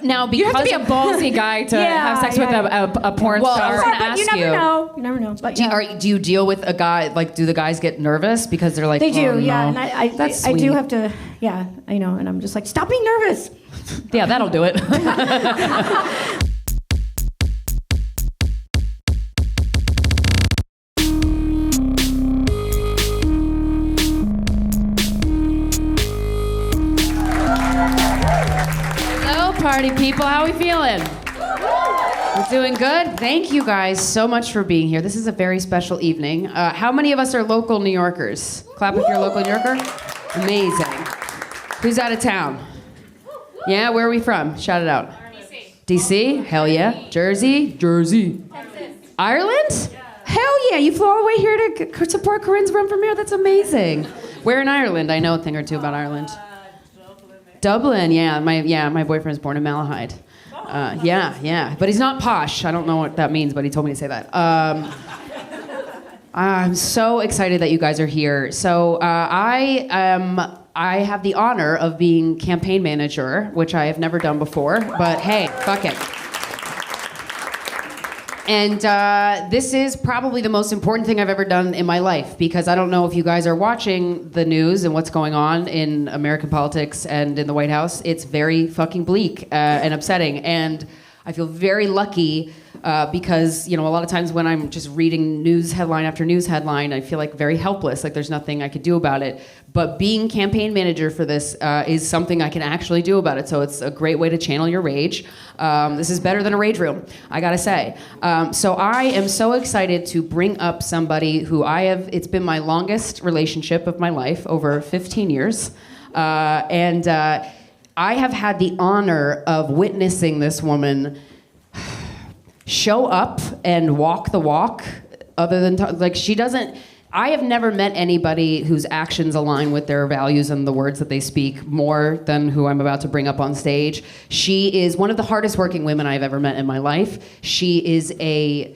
Now, because you have to be a ballsy guy to have sex with a porn star. But you never know. You never know. But do you deal with a guy, like, do the guys get nervous because they're like, they do, oh, yeah. no. And That's I do sweet. have to, I know. And I'm just like, stop being nervous. Yeah, that'll do it. Party people, how are we feeling? We're doing good? Thank you guys so much for being here. This is a very special evening. How many of us are local New Yorkers? Clap if you're a local New Yorker. Amazing. Who's out of town? Yeah, where are we from? Shout it out. DC. DC? Hell yeah. Jersey? Jersey. Texas. Ireland? Yeah. Hell yeah, you flew all the way here to support Corinne's run from here? That's amazing. Where in Ireland? I know a thing or two about Ireland. Dublin, yeah. My boyfriend's born in Malahide. Yeah. But he's not posh. I don't know what that means, but he told me to say that. I'm so excited that you guys are here. So I have the honor of being campaign manager, which I have never done before, but hey, fuck it. And this is probably the most important thing I've ever done in my life, because I don't know if you guys are watching the news and what's going on in American politics and in the White House. It's very fucking bleak and upsetting. And I feel very lucky because, a lot of times when I'm just reading news headline after news headline, I feel like very helpless, like there's nothing I could do about it. But being campaign manager for this is something I can actually do about it. So it's a great way to channel your rage. This is better than a rage room, I gotta say. So I am so excited to bring up somebody who it's been my longest relationship of my life, over 15 years. And I have had the honor of witnessing this woman show up and walk the walk, other than, I have never met anybody whose actions align with their values and the words that they speak more than who I'm about to bring up on stage. She is one of the hardest working women I've ever met in my life. She is a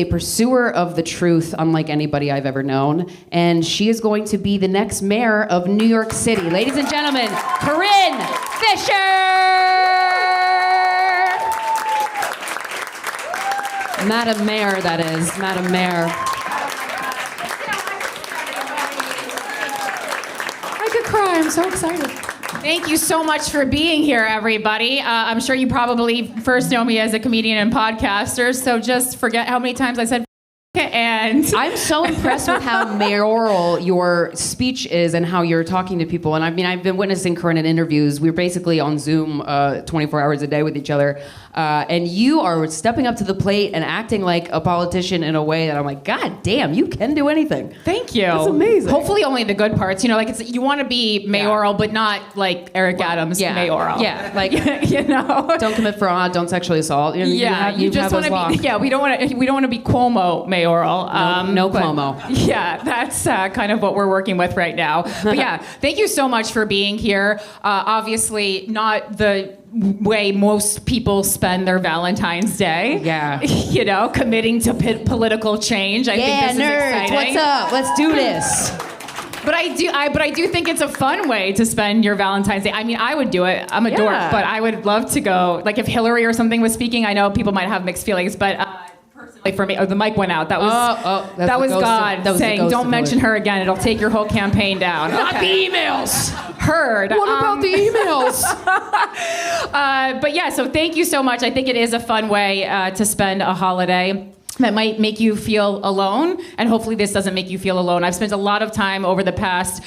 pursuer of the truth unlike anybody I've ever known. And she is going to be the next mayor of New York City. Ladies and gentlemen, Corinne Fisher! Madam Mayor, that is. Madam Mayor. I could cry. I'm so excited. Thank you so much for being here, everybody. I'm sure you probably first know me as a comedian and podcaster, so just forget how many times I said and I'm so impressed with how mayoral your speech is and how you're talking to people. And I mean, I've been witnessing Corinne in interviews. We're basically on Zoom 24 hours a day with each other. And you are stepping up to the plate and acting like a politician in a way that I'm like, God damn, you can do anything. Thank you. That's amazing. Hopefully only the good parts. You want to be mayoral, but not like Eric Adams mayoral. Yeah, like, don't commit fraud, don't sexually assault. You just want to be, we don't want to be Cuomo mayoral. No Cuomo. Yeah, that's kind of what we're working with right now. But yeah, thank you so much for being here. Obviously, not the way most people spend their Valentine's Day. Yeah. Committing to political change. I think this nerds, is exciting. What's up? Let's do this. But I do think it's a fun way to spend your Valentine's Day. I mean, I would do it. I'm a dork, but I would love to go. Like if Hillary or something was speaking, I know people might have mixed feelings, but personally for me, the mic went out. That was God saying, "Don't mention her again. It'll take your whole campaign down." Not the emails. Heard. What about the emails? But yeah, so thank you so much. I think it is a fun way to spend a holiday that might make you feel alone, and hopefully this doesn't make you feel alone. I've spent a lot of time over the past,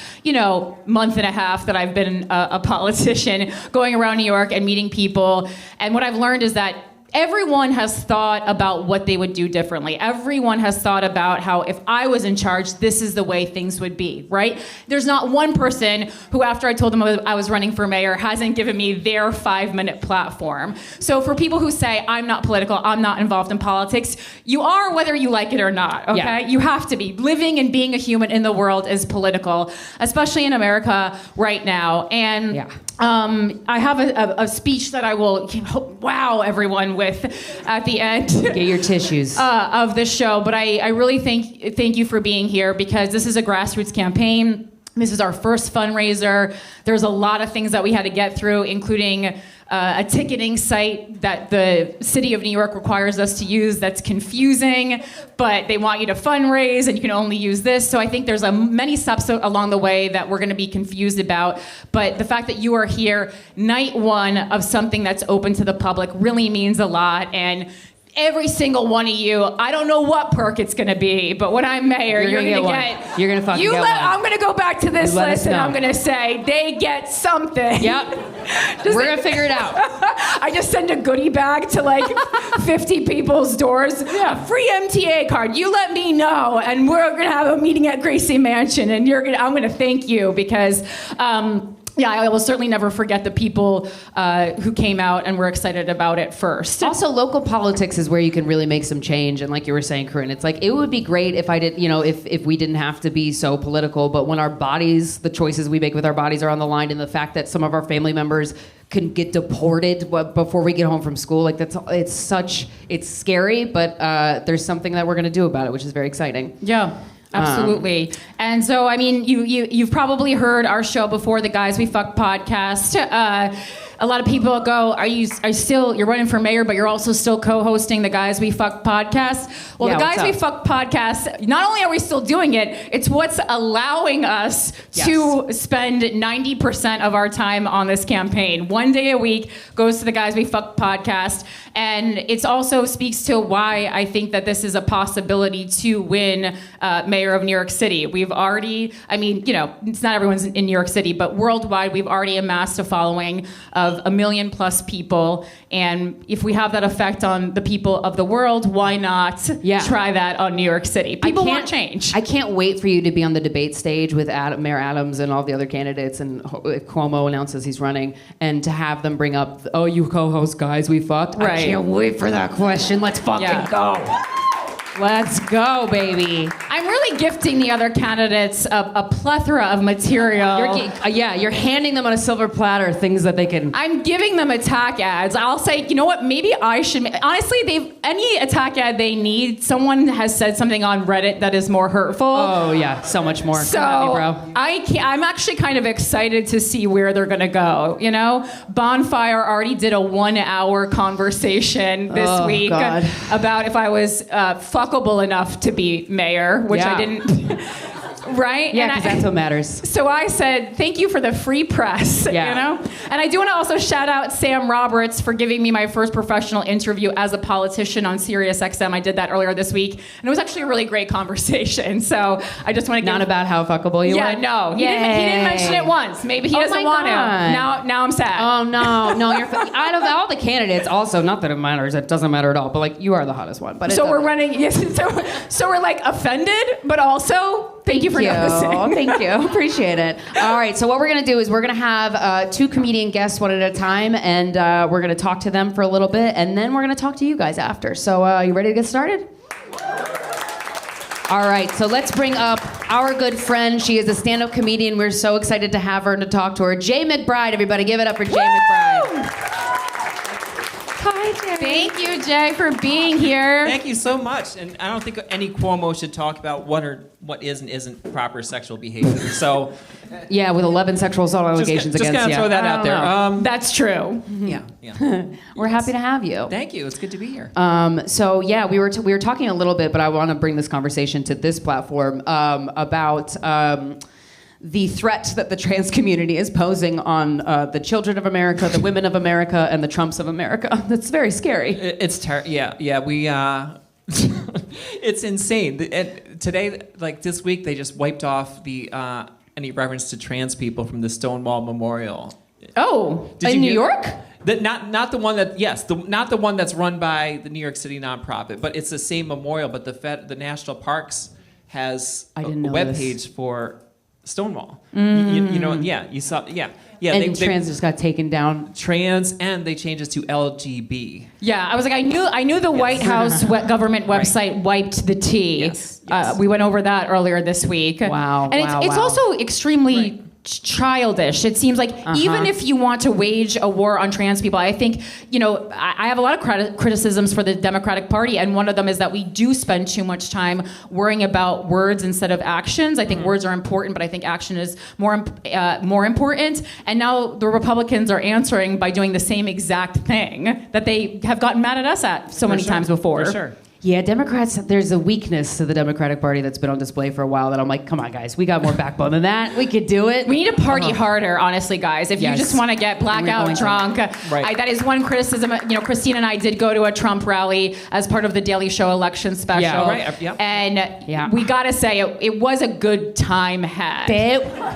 month and a half that I've been a politician, going around New York and meeting people, and what I've learned is that everyone has thought about what they would do differently. Everyone has thought about how if I was in charge, this is the way things would be, right? There's not one person who, after I told them I was running for mayor, hasn't given me their 5-minute platform. So for people who say, I'm not political, I'm not involved in politics, you are whether you like it or not, okay? Yeah. You have to be. Living and being a human in the world is political, especially in America right now. And I have a speech that I will wow everyone with at the end. Get your tissues. Of this show, but I really thank you for being here, because this is a grassroots campaign. This is our first fundraiser. There's a lot of things that we had to get through, including a ticketing site that the city of New York requires us to use that's confusing, but they want you to fundraise and you can only use this. So I think there's many steps along the way that we're going to be confused about. But the fact that you are here night one of something that's open to the public really means a lot. And every single one of you, I don't know what perk it's going to be, but when I'm mayor, you're going to get. You're going to fucking get one. I'm going to go back to this list and I'm going to say they get something. Yep. We're going to figure it out. I just send a goodie bag to like 50 people's doors. Yeah. A free MTA card. You let me know, and we're going to have a meeting at Gracie Mansion, and I'm going to thank you because. Yeah, I will certainly never forget the people who came out and were excited about it first. Also, local politics is where you can really make some change. And like you were saying, Corinne, it's like, it would be great if I did, if we didn't have to be so political. But when our bodies, the choices we make with our bodies are on the line, and the fact that some of our family members can get deported before we get home from school, like it's scary, but there's something that we're going to do about it, which is very exciting. Yeah. Absolutely. And so, I mean, you've probably heard our show before, the Guys We Fuck podcast. A lot of people go, you're running for mayor, but you're also still co-hosting the Guys We Fuck podcast? Well, yeah, the Guys We Fuck podcast, not only are we still doing it, it's what's allowing us to spend 90% of our time on this campaign. 1 day a week goes to the Guys We Fuck podcast. And it also speaks to why I think that this is a possibility to win mayor of New York City. We've already, it's not everyone's in New York City, but worldwide, we've already amassed a following of 1 million plus people. And if we have that effect on the people of the world, why not try that on New York City? People want change. I can't wait for you to be on the debate stage with Mayor Adams and all the other candidates, and if Cuomo announces he's running, and to have them bring up, oh, you co-host Guys We Fucked? Right. I can't wait for that question. Let's fucking go. Let's go, baby. I'm really gifting the other candidates a plethora of material. You're handing them on a silver platter things that they can... I'm giving them attack ads. I'll say, you know what, maybe I should... Honestly, any attack ad they need, someone has said something on Reddit that is more hurtful. Oh, yeah, so much more. So, come at me, bro. I'm actually kind of excited to see where they're going to go, Bonfire already did a 1-hour conversation this week about if I was fuckable enough to be mayor, which I didn't. Right? Yeah, because that's what matters. So I said, thank you for the free press, And I do want to also shout out Sam Roberts for giving me my first professional interview as a politician on Sirius XM. I did that earlier this week, and it was actually a really great conversation. So I just want to Not about how fuckable you were? No. He didn't mention it once. Maybe he doesn't want to. Now I'm sad. Oh, no. You're out of all the candidates, also, not that it matters. It doesn't matter at all. But, like, you are the hottest one. But so we're running... Yes, so we're, like, offended, but also... Thank you for noticing. Thank you. Appreciate it. All right. So what we're going to do is we're going to have 2 comedian guests one at a time, and we're going to talk to them for a little bit, and then we're going to talk to you guys after. So you ready to get started? All right. So let's bring up our good friend. She is a stand-up comedian. We're so excited to have her and to talk to her. JAYE McBRIDE. Everybody give it up for JAYE McBRIDE. Hi, Jay. Thank you, Jay, for being here. Thank you so much. And I don't think any Cuomo should talk about what is and isn't proper sexual behavior. So, yeah, with 11 sexual assault allegations against you. Just gonna throw that out there. That's true. Yeah. We're happy to have you. Thank you. It's good to be here. So yeah, we were talking a little bit, but I want to bring this conversation to this platform about. The threat that the trans community is posing on the children of America, the women of America, and the Trumps of America. That's very scary. It's we it's insane. And today, like this week, they just wiped off the any reference to trans people from the Stonewall Memorial. Oh, in New York? Not the one that not the one that's run by the New York City nonprofit, but it's the same memorial. But the National Parks has a webpage for Stonewall. You saw, And trans just got taken down. Trans, and they changed it to LGB. Yeah, I was like, I knew the White House government website wiped the T. Yes. We went over that earlier this week. Wow. And it's also extremely childish. It seems like even if you want to wage a war on trans people, I think, I have a lot of criticisms for the Democratic Party, and one of them is that we do spend too much time worrying about words instead of actions. I think words are important, but I think action is more important. And now the Republicans are answering by doing the same exact thing that they have gotten mad at us at so many times before. For sure. Yeah, Democrats, there's a weakness to the Democratic Party that's been on display for a while that I'm like, come on, guys, we got more backbone than that. We could do it. We need to party harder, honestly, guys. If you just want to get blackout drunk. That is one criticism. Krystyna and I did go to a Trump rally as part of the Daily Show election special. Yeah, right. Yep. And we got to say, it was a good time had.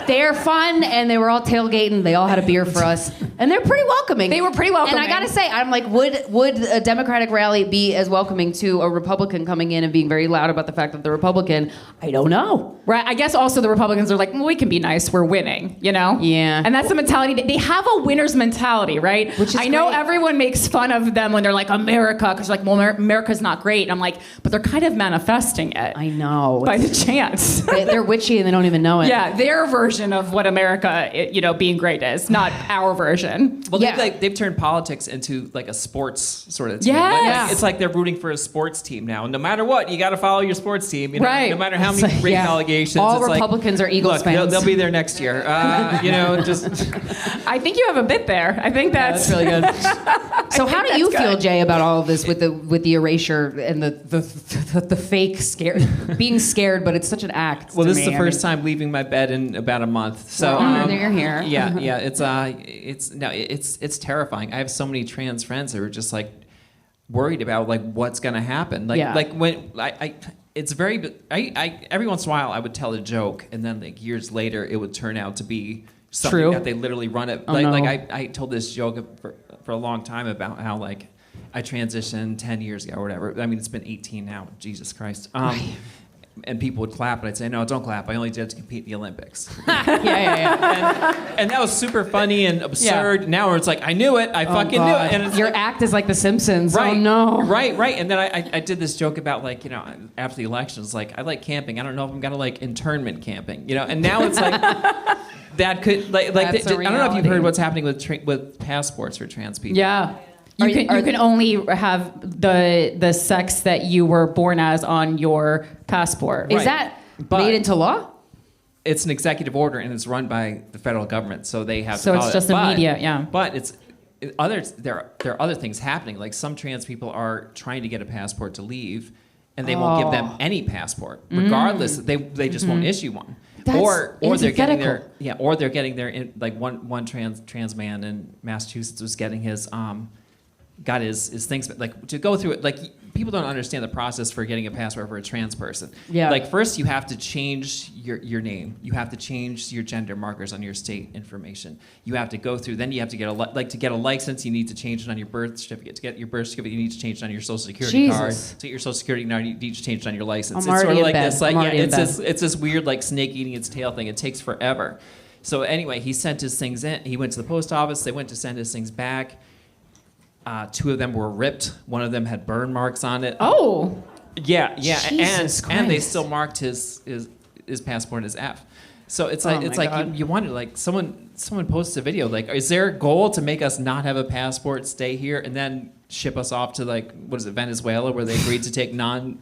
They're fun, and they were all tailgating. They all had a beer for us. And they're pretty welcoming. They were pretty welcoming. And I got to say, I'm like, would a Democratic rally be as welcoming to a Republican coming in and being very loud about the fact that the Republican? I don't know. Right. I guess also the Republicans are like, well, we can be nice. We're winning, Yeah. And that's the mentality. They have a winner's mentality, right? Which is I know great. Everyone makes fun of them when they're like, America, because like, well, America's not great. And I'm like, but they're kind of manifesting it. I know. By the chance. They're witchy and they don't even know it. Yeah, their version of what America, being great is, not our version. Well, they've turned politics into like a sports sort of team. Yes. It's like they're rooting for a sports team now. And no matter what, you got to follow your sports team. Right. No matter how many rape allegations. All it's Republicans are Eagles fans. They'll be there next year. Just. I think you have a bit there. I think that's really good. So how do you feel, Jay, about all of this with the erasure and the fake being scared, but it's such an act. Well, this is the first time leaving my bed in about a month. So you're here. Yeah. It's terrifying. I have so many trans friends who are just like worried about like what's gonna happen. Like when it's very. Every once in a while I would tell a joke, and then like years later it would turn out to be something true. that they literally run it. I told this joke for a long time about how like I transitioned 10 years ago or whatever. I mean, it's been 18 now. Jesus Christ. And people would clap, and I'd say, no, don't clap. I only did it to compete in the Olympics. And that was super funny and absurd. Yeah. Now it's like, I knew it. I fucking knew it. And your act is like The Simpsons. Right. Oh, no. Right. And then I did this joke about like, after the elections, like, I like camping. I don't know if I'm going to like internment camping, And now it's like, that could, I don't know if you've heard what's happening with passports for trans people. Yeah. You can only have the sex that you were born as on your passport. Is that made into law? It's an executive order, and it's run by the federal government, so they have. So to it's just immediate, yeah. But there are other things happening. Like some trans people are trying to get a passport to leave, and they won't give them any passport, regardless. They just won't issue one. Or they're getting their like one trans man in Massachusetts was getting his got his things, like to go through it. Like people don't understand the process for getting a passport for a trans person. Yeah. Like first you have to change your name. You have to change your gender markers on your state information. You have to go through. Then you have to get to get a license. You need to change it on your birth certificate. To get your birth certificate, you need to change it on your social security card. To get your social security card, you need to change it on your license. It's sort of like this. Like it's this weird like snake eating its tail thing. It takes forever. So anyway, he sent his things in. He went to the post office. They went to send his things back. 2 of them were ripped. One of them had burn marks on it. Oh. Yeah. Jesus Christ. And they still marked his passport as F. So it's like you wonder, like someone posts a video like, is there a goal to make us not have a passport, stay here, and then ship us off to like Venezuela, where they agreed to take non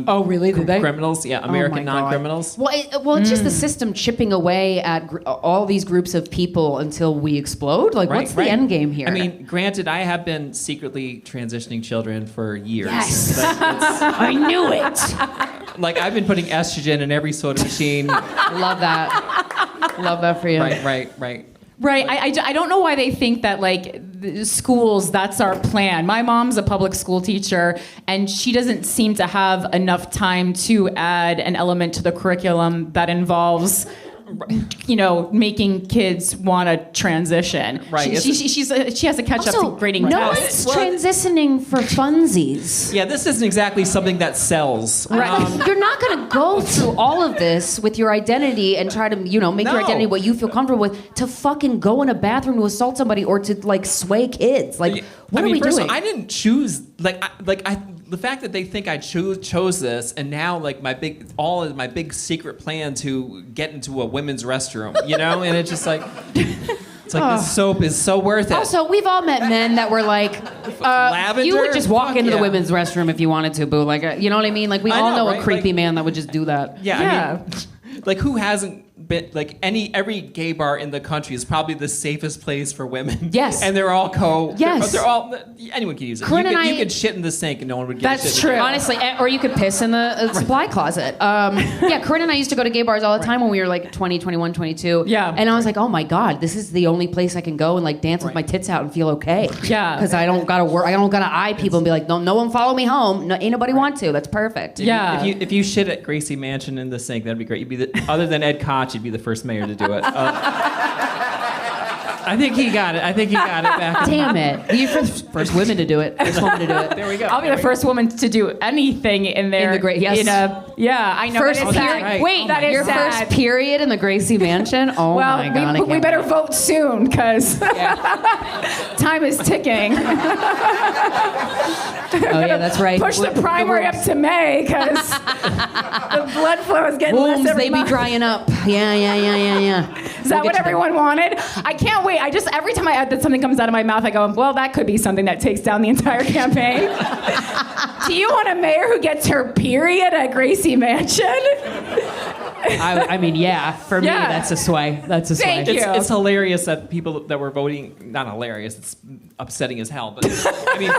oh really did they? Criminals, American non-criminals. Well, it's just the system chipping away at all these groups of people until we explode. Like, what's the end game here? I mean, granted, I have been secretly transitioning children for years. Yes, I knew it. Like I've been putting estrogen in every soda machine. Love that for you. Right. Right. I don't know why they think that, like, the schools, that's our plan. My mom's a public school teacher, and she doesn't seem to have enough time to add an element to the curriculum that involves, making kids want to transition. Right. She has to catch up to grading no tests. one's transitioning for funsies. Yeah, this isn't exactly something that sells. Right. You're not going to go through all of this with your identity and try to, make your identity what you feel comfortable with to fucking go in a bathroom to assault somebody or to like sway kids. Like, what are we doing? I didn't choose. the fact that they think I chose this, and now like all of my big secret plan to get into a women's restroom, and it's just like. It's like this soap is so worth it. Also, we've all met men that were like, Lavender? you would just walk Fuck into the yeah. women's restroom if you wanted to, boo. Like, you know what I mean? Like, we all know right? a creepy Like, man that would just do that. Yeah. I mean, like who hasn't been like every gay bar in the country is probably the safest place for women. Yes. And they're all Yes. they're all anyone can use it. Corinne You and could shit in the sink and no one would give a shit. That's true. Honestly, or you could piss in the supply closet. Yeah, Corinne and I used to go to gay bars all the time when we were like 20, 21, 22. Yeah. And I was like, oh my God, this is the only place I can go and like dance with my tits out and feel okay. Yeah. Because I don't gotta work. I don't gotta eye people and be like, no one follow me home. No, ain't nobody want to. That's perfect. Yeah. If you shit at Gracie Mansion in the sink, that'd be great. You'd be other than Ed Koch, you'd be the first mayor to do it. I think he got it. Back. Damn it. You're first women to do it. First woman to do it. There we go. I'll be the first woman to do anything in there. In the great, yes. Yeah, I know. First that is sad. period. Wait, that is Your sad. first period in the Gracie Mansion? Oh well, my God. we better vote soon because time is ticking. Oh yeah, that's right. Push the primary up to May because the blood flow is getting less Wombs, every they be month. drying up. Yeah. Is that what everyone wanted? I can't wait. Every time that something comes out of my mouth, I go, well, that could be something that takes down the entire campaign. Do you want a mayor who gets her period at Gracie Mansion? I mean, yeah. For me, that's a sway. That's a sway. Thank you. It's hilarious that people that were voting, not hilarious, it's upsetting as hell, but I mean,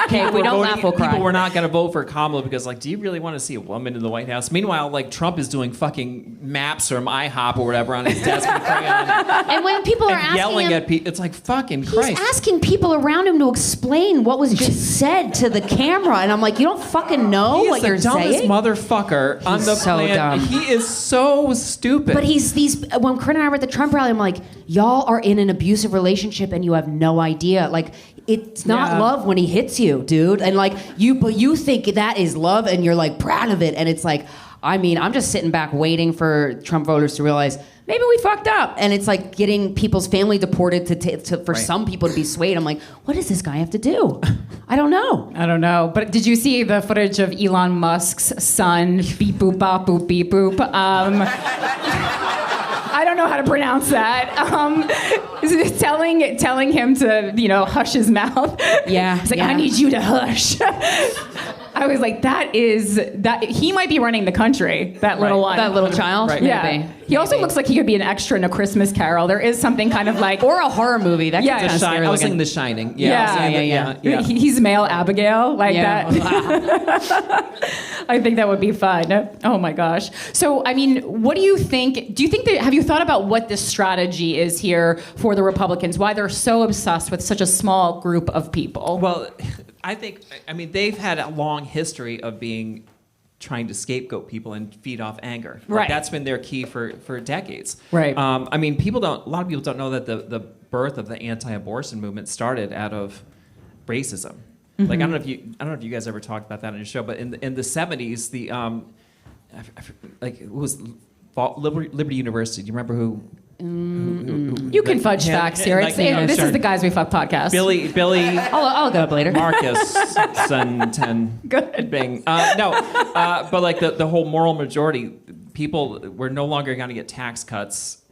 Okay, we don't laugh, we'll cry. people were not going to vote for Kamala because, like, do you really want to see a woman in the White House? Meanwhile, like, Trump is doing fucking maps from IHOP or whatever on his desk with crayon And when people are and asking yelling him, at people, it's like, fucking he's Christ. asking people around him to explain what was just said to the camera, and I'm like, you don't fucking know He what is the you're dumbest saying. motherfucker on the so planet. dumb. He is so stupid. But when Corinne and I were at the Trump rally, I'm like, y'all are in an abusive relationship and you have no idea. Like, it's not love when he hits you, dude. And like, but you think that is love and you're like proud of it. And it's like, I mean, I'm just sitting back waiting for Trump voters to realize maybe we fucked up. And it's like getting people's family deported for some people to be swayed. I'm like, what does this guy have to do? I don't know. But did you see the footage of Elon Musk's son, beep boop bop boop beep boop? I don't know how to pronounce that. Telling him to, hush his mouth. Yeah. He's like, I need you to hush. I was like, that he might be running the country, that little one. That little child? Right. Yeah. Maybe. He also looks like he could be an extra in A Christmas Carol. There is something kind of like... Or a horror movie. That Yeah. could The scary I was looking. saying The Shining. Yeah. He's male Abigail, like that. I think that would be fun. Oh my gosh. So, I mean, what do you think? Have you thought about what this strategy is here for the Republicans? Why they're so obsessed with such a small group of people? Well, I mean, they've had a long history of trying to scapegoat people and feed off anger. Like, Right. that's been their key for decades. Right. I mean, a lot of people don't know that the birth of the anti-abortion movement started out of racism. Mm-hmm. Like, I don't know if you guys ever talked about that on your show, but in the 70s, it was Liberty University. Do you remember who? You can fudge facts here. This is the Guys We Fuck podcast. Billy. I'll go up later. Marcus Son 10 Good. Bing. But like the whole moral majority, people were no longer going to get tax cuts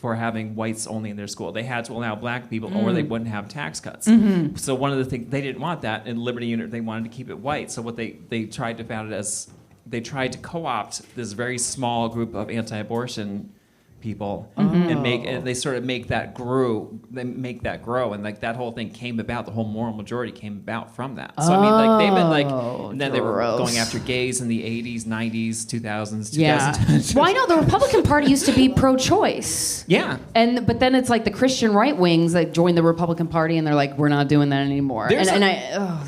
for having whites only in their school. They had to allow black people or they wouldn't have tax cuts. Mm-hmm. So one of the things, they didn't want that in Liberty Unit. They wanted to keep it white. So what they tried to found it as, they tried to co-opt this very small group of anti-abortion people and they sort of make that grow, and like that whole thing came about, the whole moral majority came about from that. So I mean, like they've been like, and then they were going after gays in the 80s, 90s, 2000s, 2010s. Well, I know the Republican Party used to be pro-choice. Yeah. But then it's like the Christian right wings that joined the Republican Party and they're like, we're not doing that anymore. There's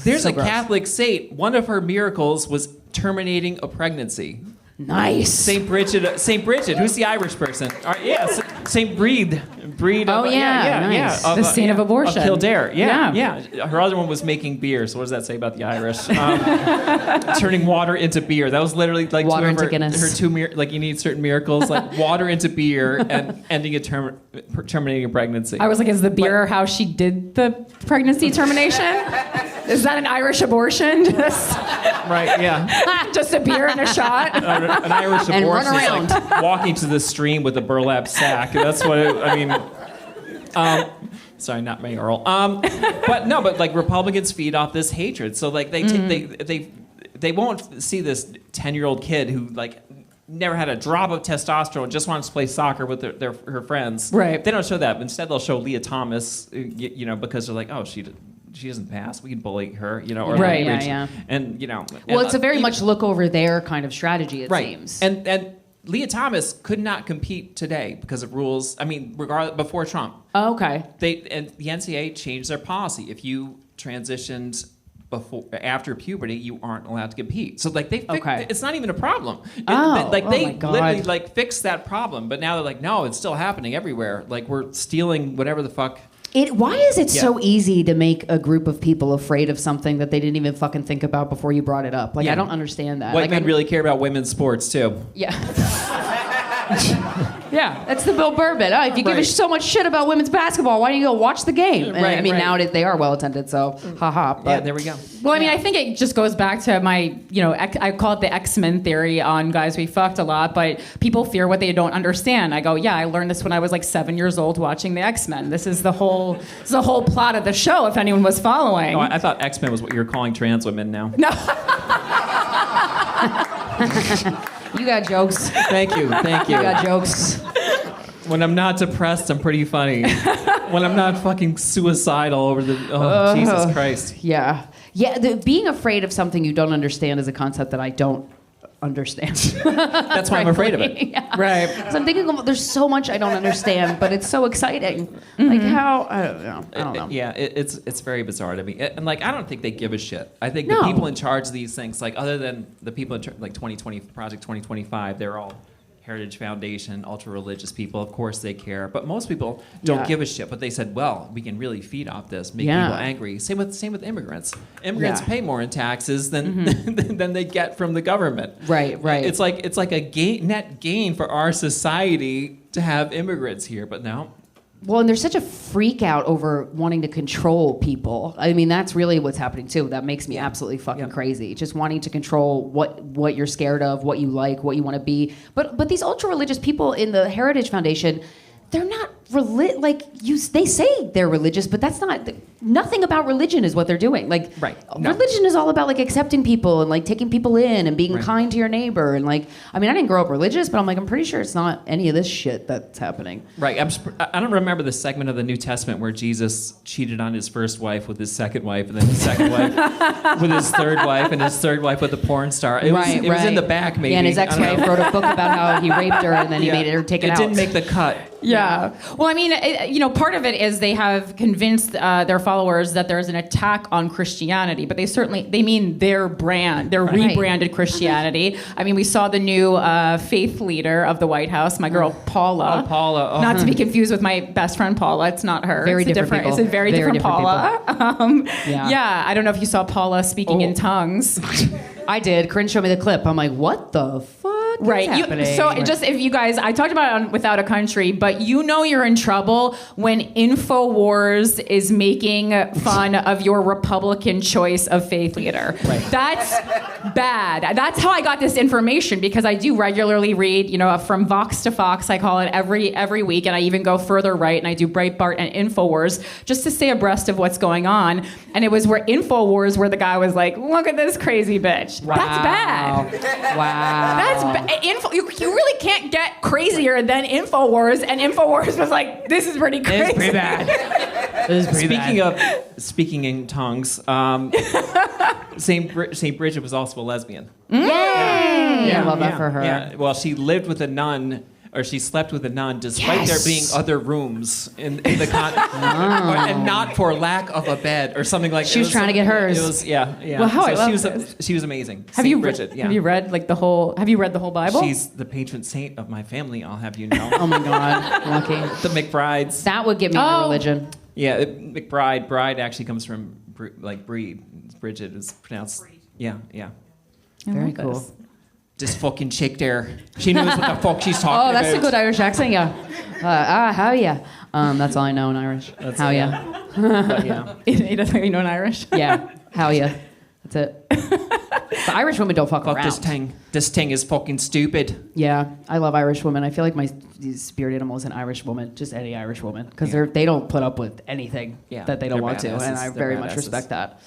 There's a Catholic saint. One of her miracles was terminating a pregnancy. Nice. Saint Bridget. Who's the Irish person? Saint Bride. Oh, nice. The saint of abortion. Of Kildare. Yeah. Yeah. Her other one was making beer. So what does that say about the Irish? Turning water into beer. That was literally like water into her Guinness. like you need certain miracles, like water into beer and ending terminating a pregnancy. I was like, is the beer how she did the pregnancy termination? Is that an Irish abortion? Right, yeah. Just a beer and a shot? An Irish And run abortion is around. like walking to the stream with a burlap sack. That's what I mean. Sorry, not mayoral. But like Republicans feed off this hatred. So like they won't see this 10-year-old kid who like never had a drop of testosterone, just wants to play soccer with her friends. Right. They don't show that. Instead, they'll show Leah Thomas, because they're like, oh, she doesn't pass. We can bully her, or Right, language. yeah. And Well, it's a very much look over there kind of strategy, it seems. And Leah Thomas could not compete today because of rules. I mean, regardless, before Trump. Oh, okay. The NCAA changed their policy. If you transitioned after puberty, you aren't allowed to compete. So like it's not even a problem. They Literally like fixed that problem. But now they're like, no, it's still happening everywhere. Like we're stealing whatever the fuck. Why is it so easy to make a group of people afraid of something that they didn't even fucking think about before you brought it up? Like, I don't understand that. White men really care about women's sports too. Yeah. Yeah, that's the Bill Burr bit. If you give so much shit about women's basketball, why don't you go watch the game? And, I mean, nowadays they are well attended, so haha. But yeah, there we go. Well, I mean, I think it just goes back to my, I call it the X-Men theory on Guys We Fucked a lot, but people fear what they don't understand. I go, yeah, I learned this when I was like 7 years old watching the X-Men. This is the whole plot of the show, if anyone was following. Oh, I thought X-Men was what you're calling trans women now. No. You got jokes. Thank you. You got jokes. When I'm not depressed, I'm pretty funny. When I'm not fucking suicidal over the... Jesus Christ. Yeah. Yeah, being afraid of something you don't understand is a concept that I don't understand. That's why I'm afraid of it. Yeah. Right. So I'm thinking, there's so much I don't understand, but it's so exciting. Like how, I don't know. Yeah, it's very bizarre to me. And like, I don't think they give a shit. I think No. the people in charge of these things, like other than the people in like 2020, Project 2025, they're all Heritage Foundation, ultra-religious people. Of course they care. But most people don't give a shit. But they said, well, we can really feed off this, make people angry. Same with immigrants. Immigrants pay more in taxes than than they get from the government. Right. It's like a net gain for our society to have immigrants here. But no. Well, and there's such a freak out over wanting to control people. I mean, that's really what's happening too. That makes me absolutely fucking crazy. Just wanting to control what you're scared of, what you like, what you want to be. But these ultra religious people in the Heritage Foundation, they're not they say they're religious, but that's not nothing about religion is what they're doing. Like religion is all about like accepting people and like taking people in and being kind to your neighbor and like I mean I didn't grow up religious, but I'm pretty sure it's not any of this shit that's happening. Right. I don't remember the segment of the New Testament where Jesus cheated on his first wife with his second wife and then his second wife with his third wife and his third wife with a porn star. It was in the back maybe. Yeah, and his ex-wife wrote a book about how he raped her and then he made her take it out. It didn't make the cut. Yeah. Well, I mean, part of it is they have convinced their followers that there's an attack on Christianity, but they mean their brand, their rebranded Christianity. I mean, we saw the new faith leader of the White House, my girl Paula. Oh, Paula. Oh. Not to be confused with my best friend Paula. It's not her. Very different people. It's a very different Paula. Yeah. I don't know if you saw Paula speaking in tongues. I did. Corinne showed me the clip. I'm like, what the fuck? Right. Just if you guys, I talked about it on Without a Country, but you're in trouble when InfoWars is making fun of your Republican choice of faith leader. Right. That's bad. That's how I got this information because I do regularly read, from Vox to Fox, I call it every week, and I even go further right and I do Breitbart and InfoWars just to stay abreast of what's going on. And it was where InfoWars where the guy was like, look at this crazy bitch. Wow. That's bad. Wow. That's bad. You really can't get crazier than InfoWars, and InfoWars was like, this is pretty crazy. It's pretty bad. Speaking in tongues, St. Bridget was also a lesbian. Yay! I love that for her. Yeah. Well, she lived with a nun. Or she slept with a nun, despite there being other rooms in the and not for lack of a bed or something like that. She was trying to get hers. It was, yeah. Well, she was amazing. Have you read the whole Bible? She's the patron saint of my family. I'll have you know. Oh my God, lucky. The McBrides. That would give me my religion. Yeah, McBride. Bride actually comes from breed. Bridget is pronounced. Yeah. Very cool. This fucking chick there. She knows what the fuck she's talking about. Oh, that's a good Irish accent, yeah. How ya? That's all I know in Irish. How ya? But yeah. He doesn't think you know in Irish? Yeah, hell yeah. That's it. The Irish women don't fuck Fuck around. this thing. This thing is fucking stupid. Yeah, I love Irish women. I feel like my spirit animal is an Irish woman, just any Irish woman, because Yeah. they don't put up with anything that they don't they're want to, badasses. and I They're very much badasses. respect that.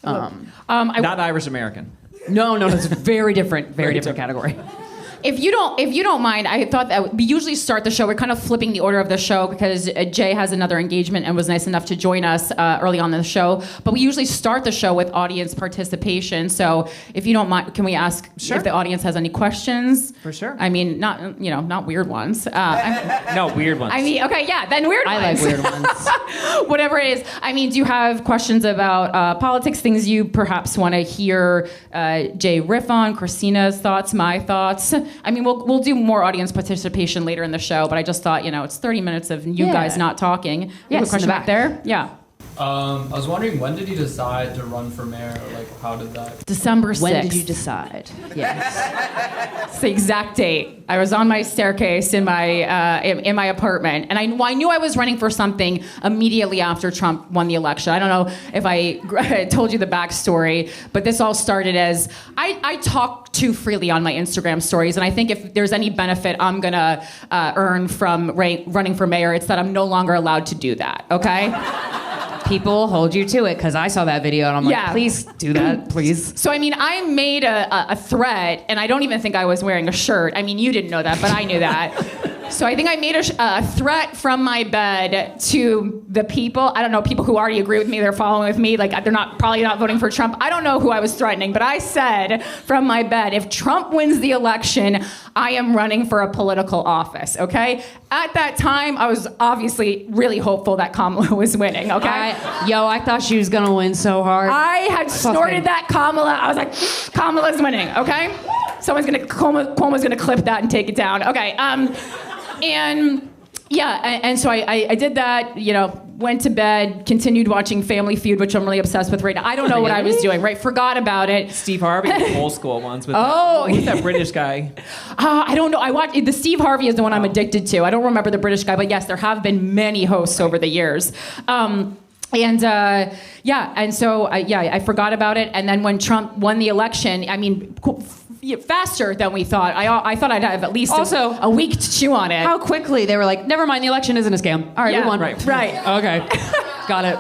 Not Irish American. No, it's very different, very different category. If you don't mind, I thought that we usually start the show. We're kind of flipping the order of the show because Jay has another engagement and was nice enough to join us early on in the show. But we usually start the show with audience participation. So if you don't mind, can we ask if the audience has any questions? For sure. I mean, not weird ones. No, weird ones. I mean, okay, yeah, then weird ones. I like weird ones. Whatever it is. I mean, do you have questions about politics, things you perhaps want to hear Jay riff on, Krystyna's thoughts, my thoughts? I mean, we'll do more audience participation later in the show, but I just thought, it's 30 minutes of you guys not talking. You have a question back there? Yeah. I was wondering, when did you decide to run for mayor? Like, how did that? December 6th. When did you decide? Yes. It's the exact date. I was on my staircase in my apartment, and I knew I was running for something immediately after Trump won the election. I don't know if I told you the backstory, but this all started as I talk too freely on my Instagram stories, and I think if there's any benefit I'm gonna earn from running for mayor, it's that I'm no longer allowed to do that. Okay. People hold you to it, because I saw that video and I'm like, please do that, please. So, I mean, I made a threat, and I don't even think I was wearing a shirt. I mean, you didn't know that, but I knew that. So I think I made a threat from my bed to the people. I don't know, people who already agree with me, they're following with me. Like, they're probably not voting for Trump. I don't know who I was threatening, but I said from my bed, if Trump wins the election, I am running for a political office, okay? At that time, I was obviously really hopeful that Kamala was winning, okay? I thought she was gonna win so hard. I had snorted that Kamala. I was like, Kamala's winning, okay? Cuomo's gonna clip that and take it down. Okay, and so I did that, went to bed, continued watching Family Feud, which I'm really obsessed with right now. I don't know what I was doing, right? Forgot about it. Steve Harvey, old school ones. With who's that British guy? I don't know. I watched the Steve Harvey is the one I'm addicted to. I don't remember the British guy, but yes, there have been many hosts over the years. So I forgot about it. And then when Trump won the election, I mean, faster than we thought. I thought I'd have at least a week to chew on it. How quickly they were like, never mind, the election isn't a scam. All right, we won. Right. Okay, got it.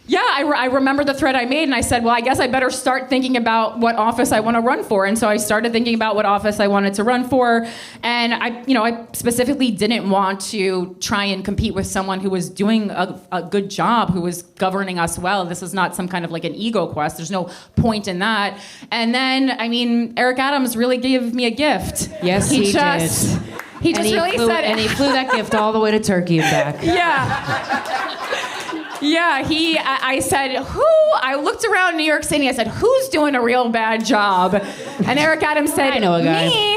Yeah, I remember the thread I made, and I said, well, I guess I better start thinking about what office I want to run for. And so I started thinking about what office I wanted to run for. And I specifically didn't want to try and compete with someone who was doing a good job, who was governing us well. This is not some kind of like an ego quest. There's no point in that. And then, Eric Adams really gave me a gift. Yes, he did. He just really said... And he flew that gift all the way to Turkey and back. Yeah. Yeah, I said, I looked around New York City, I said, who's doing a real bad job? And Eric Adams said, I know a guy. Me.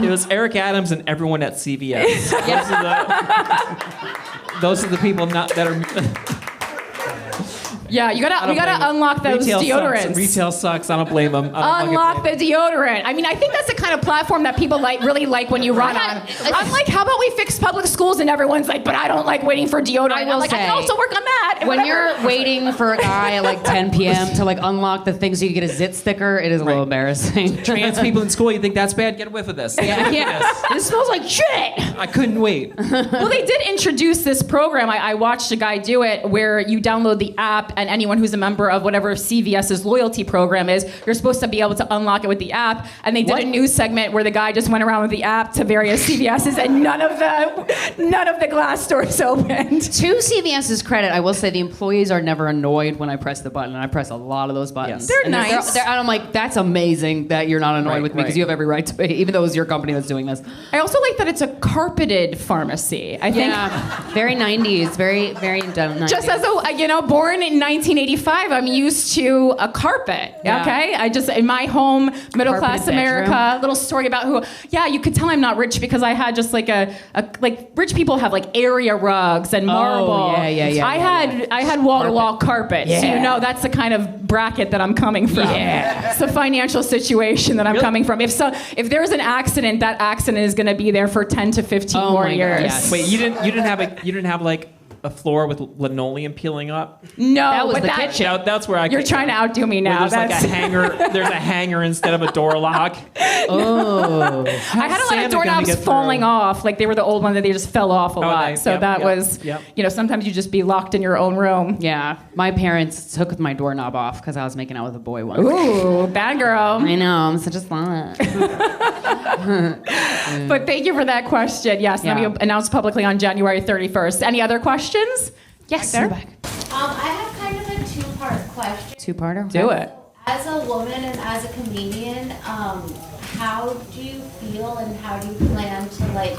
It was Eric Adams and everyone at CVS. Those are the people that are... Yeah, we gotta unlock those deodorants. Retail sucks. I don't blame them. Unlock the deodorant. I think that's the kind of platform that people really like when you run on. I'm like, how about we fix public schools? And everyone's like, but I don't like waiting for deodorant. I can also work on that. When you're waiting for a guy at like 10 p.m. to unlock the thing so you get a zit sticker, it is a little embarrassing. Trans people in school, you think that's bad? Get a whiff of this. Yeah. This smells like shit. I couldn't wait. Well, they did introduce this program. I watched a guy do it where you download the app, and anyone who's a member of whatever CVS's loyalty program is, you're supposed to be able to unlock it with the app. And they did a news segment where the guy just went around with the app to various CVS's, and none of the glass stores opened. To CVS's credit, I will say the employees are never annoyed when I press the button, and I press a lot of those buttons. Yes. They're nice. And I'm like, that's amazing that you're not annoyed with me, because you have every right to be, even though it was your company that's doing this. I also like that it's a carpeted pharmacy. I think very 90s, very 90s. Just as born in 1985, I'm used to a carpet. Yeah. Okay, I just in my home, middle class Carpeted America. bedroom. Little story about who. Yeah, you could tell I'm not rich because I had just like rich people have like area rugs and marble. I had wall to wall carpet. Yeah. So that's the kind of bracket that I'm coming from. Yeah. It's the financial situation that I'm coming from. If there's an accident, that accident is going to be there for 10 to 15 more years. Yes. Wait, you didn't have like a floor with linoleum peeling up. No, That was but the kitchen. That's where I. You're trying to outdo me now. There's like a hanger. There's a hanger instead of a door lock. Oh. I had a lot of Santa gonna doorknobs get falling through? off. Like they were the old ones that they just fell off a lot. nice. So Yep, that yep, was, yep. sometimes you just be locked in your own room. Yeah, my parents took my doorknob off because I was making out with a boy once. Ooh, bad girl. I know, I'm such a slut. But thank you for that question. Yes, Yeah. let me announce publicly on January 31st. Any other questions? Yes, Back you're there? back. I have kind of a two-part question. Two-parter? Do it. As a woman and as a comedian, how do you feel and how do you plan to like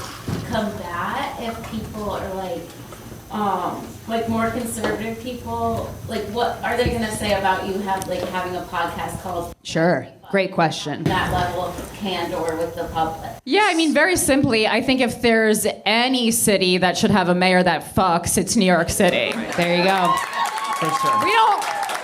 combat if people are like more conservative people? Like, what are they gonna say about you having a podcast called Sure. Great question. that level of candor with the public? Yeah, I mean, very simply, I think if there's any city that should have a mayor that fucks, it's New York City. There you go. For sure.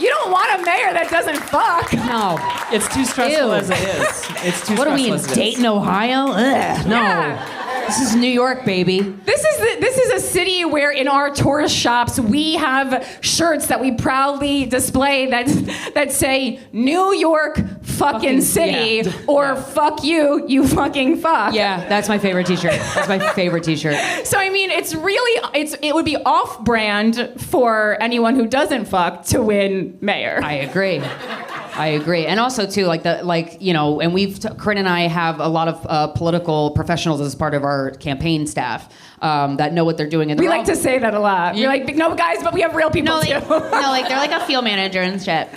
You don't want a mayor that doesn't fuck. No. It's too stressful Ew. as it is. It's too What are we stressful in as it is. Dayton, Ohio? Ugh, no. Yeah. This is New York, baby. This is a city where in our tourist shops we have shirts that we proudly display that say New York fucking city yeah. or fuck you, you fucking fuck. Yeah, that's my favorite T-shirt. That's my favorite T-shirt. So I mean, it would be off-brand for anyone who doesn't fuck to win mayor. I agree. And also too, and Corinne and I have a lot of political professionals as part of our campaign staff that know what they're doing. And We like to say that a lot. We're like, no, guys, but we have real people too. they're like a field manager and shit.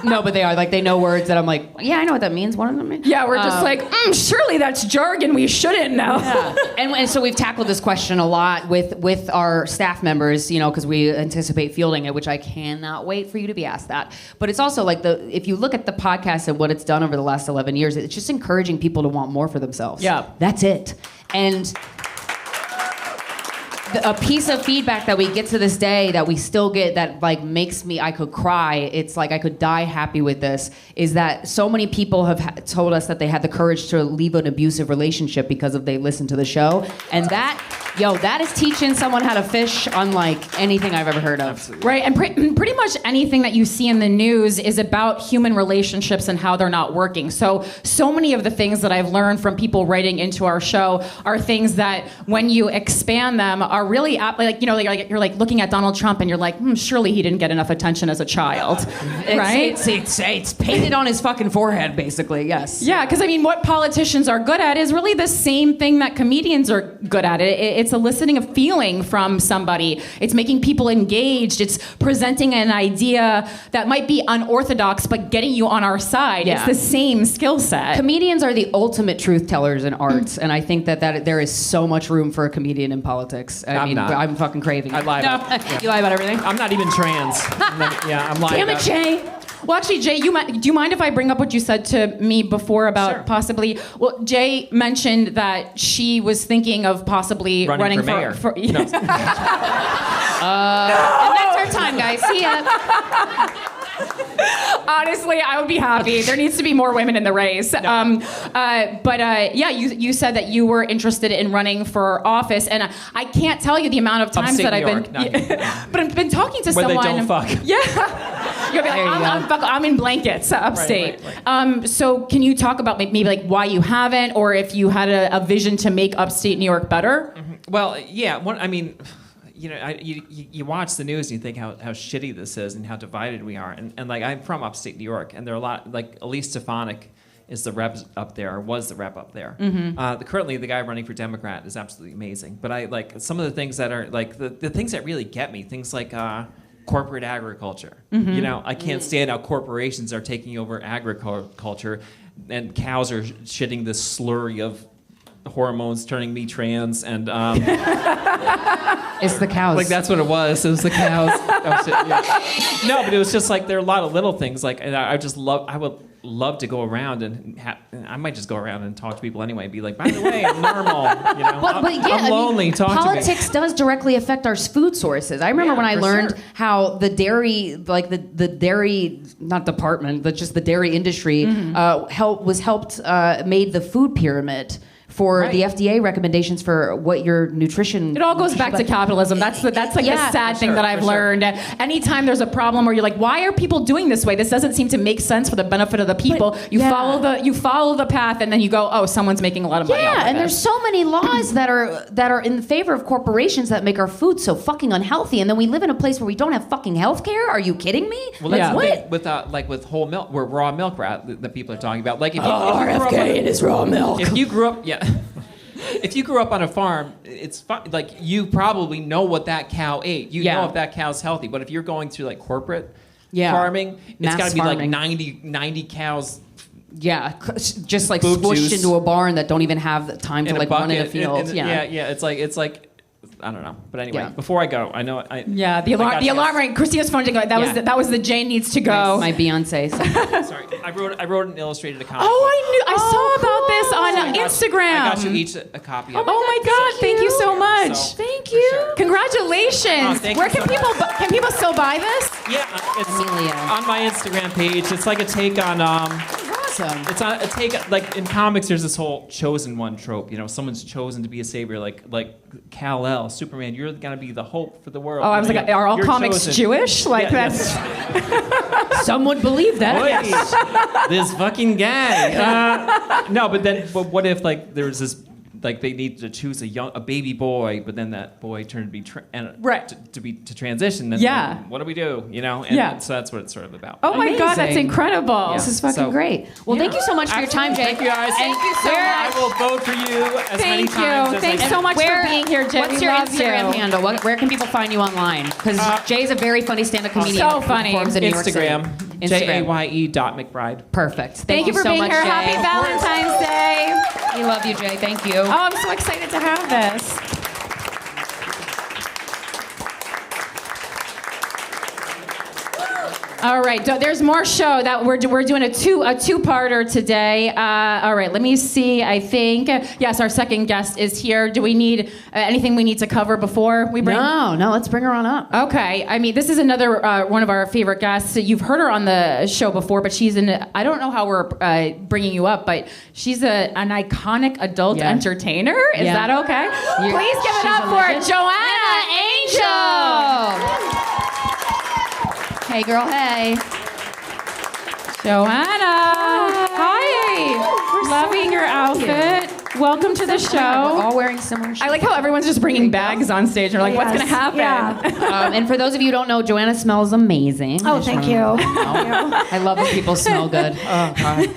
No, but they are like they know words that I'm like, yeah, I know what that means. One of them. Yeah, we're just like, surely that's jargon we shouldn't know. Yeah. And so we've tackled this question a lot with our staff members, because we anticipate fielding it, which I cannot wait for you to be asked that. But it's also like if you look at the podcast and what it's done over the last 11 years, it's just encouraging people to want more for themselves. Yeah. That's it. And a piece of feedback that we get to this day that we still get that like makes me, I could cry, it's like I could die happy with this, is that so many people have told us that they had the courage to leave an abusive relationship because they listened to the show. And that is teaching someone how to fish unlike anything I've ever heard of. Absolutely. Right, and pretty much anything that you see in the news is about human relationships and how they're not working. So many of the things that I've learned from people writing into our show are things that when you expand them are really, you're like looking at Donald Trump and you're like, surely he didn't get enough attention as a child, right? It's painted on his fucking forehead, basically, yes. Yeah, because I mean, what politicians are good at is really the same thing that comedians are good at. It's eliciting a feeling from somebody. It's making people engaged. It's presenting an idea that might be unorthodox, but getting you on our side. Yeah. It's the same skill set. Comedians are the ultimate truth tellers in arts, and I think that there is so much room for a comedian in politics. I'm fucking craving it. I lie about it. Yeah. You lie about everything? I'm not even trans. I'm lying. Damn it, about Jay. Well, actually, Jay, do you mind if I bring up what you said to me before about Sure. possibly? Well, Jay mentioned that she was thinking of possibly Running for mayor. No. And that's our time, guys. See ya. Honestly, I would be happy. There needs to be more women in the race. You said that you were interested in running for office, and I can't tell you the amount of times Upstate that I've New been. York, not- But I've been talking to Where they someone. don't fuck. Yeah. You'll be like, There you I'm in blankets upstate. Right. So can you talk about maybe like why you haven't, or if you had a vision to make upstate New York better? Well, yeah. You watch the news and you think how shitty this is and how divided we are. And like, I'm from upstate New York, and there are a lot, like Elise Stefanik is the rep up there, or was the rep up there. Mm-hmm. Currently, the guy running for Democrat is absolutely amazing. But I like some of the things that are like the things that really get me, things like corporate agriculture. Mm-hmm. I can't stand how corporations are taking over agriculture, and cows are shitting this slurry of hormones turning me trans, and It's the cows. like that's what it was. It was the cows. Oh, shit, yeah. No, but it was just like there are a lot of little things. Like, and I would love to go around and I might just go around and talk to people anyway. And be like, by the way, I'm normal. I'm lonely. Talk to me. Politics does directly affect our food sources. I remember when I for learned sure. how the dairy, like the dairy, not department, but just the dairy industry, made the food pyramid for the FDA recommendations for what your nutrition. It all goes back to capitalism. That's like the sad thing that I've learned. Anytime there's a problem where you're like, why are people doing this way? This doesn't seem to make sense for the benefit of the people. You follow the path, and then you go, oh, someone's making a lot of money. Yeah, and there's so many laws that are in favor of corporations that make our food so fucking unhealthy, and then we live in a place where we don't have fucking health care. Are you kidding me? Well, that's the thing with whole milk, where raw milk that people are talking about. Like if you RFK and his raw milk. If you grew up, if you grew up on a farm, it's fun. Like you probably know what that cow ate. You know if that cow's healthy. But if you're going through like corporate farming, it's got to be like 90 cows. Yeah, just like squished into a barn that don't even have the time to like run in a field. It's like I don't know. But anyway, before I go, I know the alarm rang. Christina's phone didn't go. That was the Jay needs to go. My Beyonce song. Sorry, I wrote an illustrated comic. I saw about this on Instagram. I got you each a copy of it. Oh my God! Thank you so much. Thank you. Sure. Congratulations. Where can people still buy this? Yeah, it's on my Instagram page. It's like a take on. Awesome. It's a take like in comics. There's this whole chosen one trope. You know, someone's chosen to be a savior, like Kal-El, Superman. You're gonna be the hope for the world. Oh, I was like, are all comics chosen. Jewish? Like that's. Some would believe that. This fucking guy. No, but what if like there was this. Like they need to choose a baby boy, but then that boy turned to be to transition. Then what do we do? You know, and so that's what it's sort of about. Oh my God, that's incredible! Yeah. This is fucking great. Well, thank you so much for your time, Jay. Thank you guys. Thank you so much. I will vote for you as many times as Thanks I so much for being here, Jay. What's your Instagram handle? Where can people find you online? Because Jay's a very funny stand-up comedian. So funny. Instagram. JAYE.McBride. Perfect. Thank you for being so much, here. Jay. Happy Valentine's Day. We love you, Jay. Thank you. Oh, I'm so excited to have this. All right, there's more show that we're doing a two-parter today. All right, let me see. I think yes, our second guest is here. Do we need anything we need to cover before we bring? No. Let's bring her on up. Okay. I mean, this is another one of our favorite guests. You've heard her on the show before, but she's I don't know how we're bringing you up, but she's an iconic adult entertainer. Is that okay? Please give it up for Joanna Angel. Hey, girl. Hey. Joanna. Hi. Loving your outfit. Welcome to the show. We're all wearing similar shirts. I like how everyone's just bringing bags on stage. They're like, what's going to happen? Yeah. And for those of you who don't know, Joanna smells amazing. Oh, thank you. I love when people smell good. Oh, God.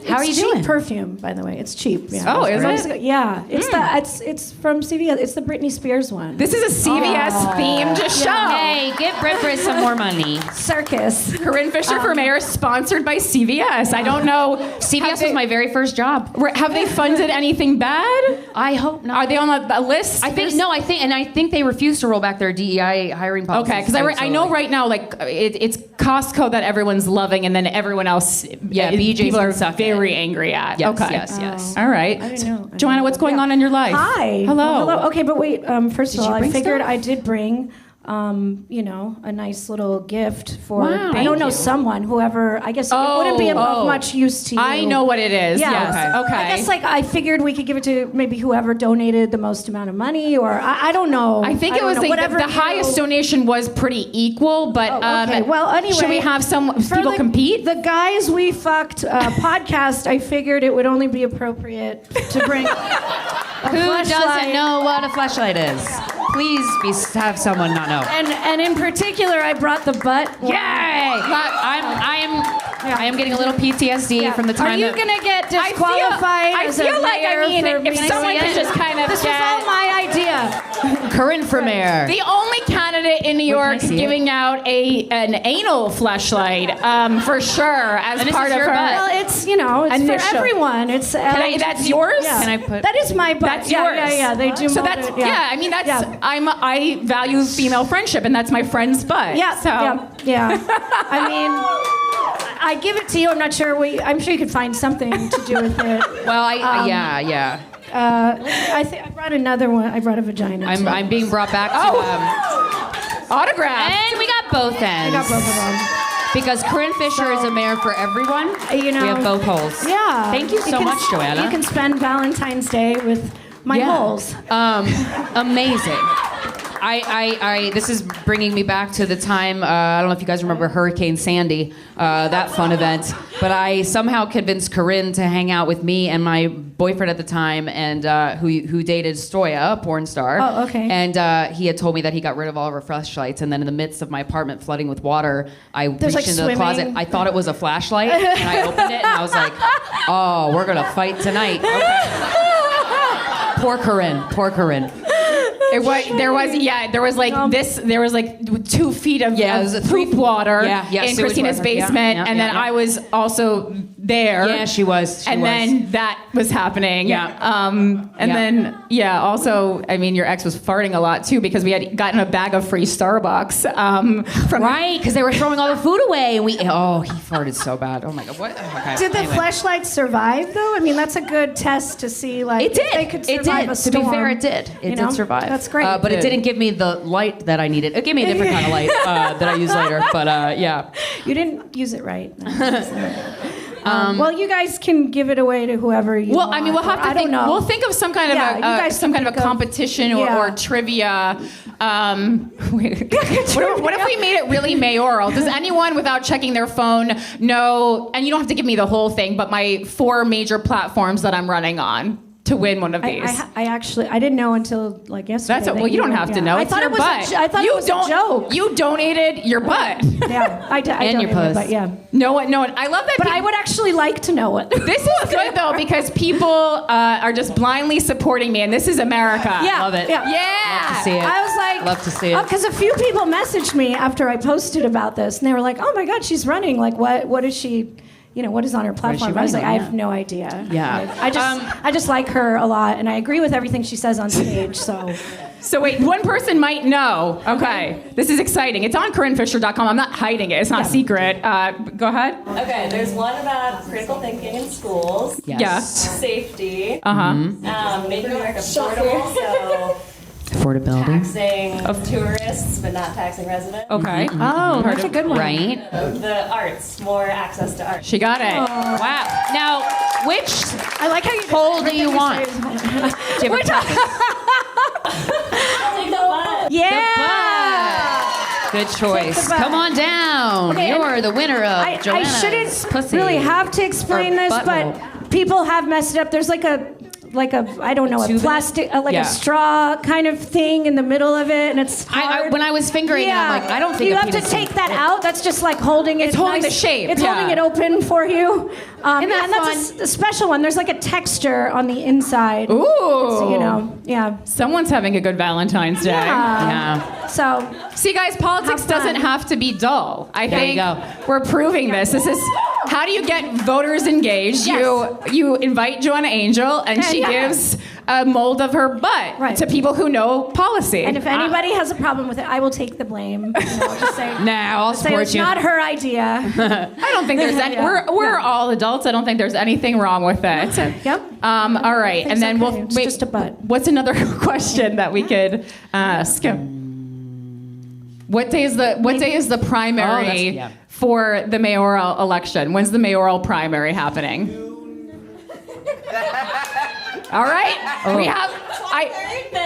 How are you doing? Cheap perfume, by the way. It's cheap. Yeah. Oh, is it? Yeah. It's from CVS. It's the Britney Spears one. This is a CVS themed show. Hey, give Brit some more money. Circus. Corinne Fisher for Mayor, sponsored by CVS. I don't know. CVS was my very first job. Have they funded anything bad? I hope not. Are they on a list? I think they refuse to roll back their DEI hiring policies. Okay, because I know right now, like it's Costco that everyone's loving, and then everyone else, BJ's people are suck very angry at. Yes, okay. yes. All right. I didn't know. Joanna, what's going on in your life? Hi. Hello. Hello. Okay, but wait. First of all, I figured stuff? I did bring, a nice little gift for. Wow. I don't know someone, whoever. I guess it wouldn't be of much use to you. I know what it is. Yeah. Yes. Okay. I guess I figured we could give it to maybe whoever donated the most amount of money, or I don't know. I think it was the highest donation was pretty equal, but okay. Well, anyway, should we have some people compete? The Guys We Fucked podcast. I figured it would only be appropriate to bring. Who doesn't know what a fleshlight is? Please have someone not know. And in particular, I brought the butt. Yay! I am getting a little PTSD from the time. Are you gonna get disqualified? I feel like if someone can just kind of this was all my idea. Corinne for mayor. The only candidate in New York giving out an anal fleshlight, for sure, as part of her. Well, it's it's for everyone. It's that's yours. Yeah. Can I put? That is my butt. That's yours. Yeah. They do. So that's I mean that's I value female friendship, and that's my friend's butt. Yeah. So. Yeah. I mean, I give it to you. I'm not sure. I'm sure you could find something to do with it. Well, I brought another one. I brought a vagina. I'm being brought back to autograph. and we got both ends. I got both of them. Because Corinne Fisher is a mayor for everyone. You know, we have both holes. Yeah. Thank you so much, Joanna. You can spend Valentine's Day with my holes. Amazing. This is bringing me back to the time, I don't know if you guys remember Hurricane Sandy, that fun event, but I somehow convinced Corinne to hang out with me and my boyfriend at the time, and who dated Stoya, a porn star. Oh, okay. And he had told me that he got rid of all of our fleshlights, and then in the midst of my apartment flooding with water, I reached into the closet. I thought it was a flashlight, and I opened it, and I was like, oh, we're gonna fight tonight. Okay. Poor Corinne. There was like 2 feet of it was a poop water in sewage Krystyna's water. basement, and then I was also there. Yeah, she was. Then that was happening. Also, I mean, your ex was farting a lot too because we had gotten a bag of free Starbucks Right, because they were throwing all the food away, and he farted so bad. Oh my god, what? Okay. Did the fleshlights survive though? I mean, that's a good test to see if they could survive a storm. To be fair, it did. It did survive. That's great. But it didn't give me the light that I needed. It gave me a different kind of light that I use later. But yeah. You didn't use it right. Well, you guys can give it away to whoever you want. Well, I mean, we'll have to think. We'll think of some kind of a competition or trivia. What if we made it really mayoral? Does anyone, without checking their phone, know? And you don't have to give me the whole thing, but my 4 major platforms that I'm running on to win one of these. I didn't know until yesterday. You don't have to know. It's your butt. I thought it was a joke. You donated your butt. Yeah, I and your puss. But yeah. No one. I love that. But I would actually like to know it. This is good though because people are just blindly supporting me, and this is America. Yeah, love it. Yeah. Love to see it. I was like, love to see it. Because a few people messaged me after I posted about this, and they were like, "Oh my God, she's running! Like, what is she?" What is on her platform? I was like, I have no idea. Yeah. I just like her a lot, and I agree with everything she says on stage. So wait, one person might know. Okay, this is exciting. It's on CorinneFisher.com. I'm not hiding it. It's not secret. Go ahead. Okay, there's one about critical thinking in schools. Yes. Yeah. Safety. Making America affordable, so Affordability. taxing tourists but not taxing residents. Okay. Oh, that's a good one. Right. The arts, more access to art. She got it. Wow. Now, which I like how you poll do you want? Do you have a preference? I'll take the butt. Yeah. Good choice. butt. Come on down. Okay, You're the winner of I Joanna's shouldn't pussy. really have to explain Or this, butthole. but people have messed it up. There's like a I don't know, a Tube? plastic, Yeah. a straw kind of thing in the middle of it, and it's hard. when I was fingering it, I'm like, I don't think you a have to penis take is- that out. That's just like holding it. It's holding the shape, It's yeah. holding it open for you. Isn't that and that's a special one. There's like a texture on the inside. Ooh. So, yeah. Someone's having a good Valentine's Day. Yeah. So See, guys, politics Have fun. doesn't have to be dull. I There you think go. we're proving this. This is how do you get voters engaged? Yes. You invite Joanna Angel, and she gives a mold of her butt to people who know policy. And if anybody has a problem with it, I will take the blame. Just say, I'll say support it's you. not her idea. I don't think there's any. We're all adults. I don't think there's anything wrong with it. Yep. All right, and then okay. It's just a butt. What's another question that we could ask? What day is the primary for the mayoral election? When's the mayoral primary happening? All right, we have.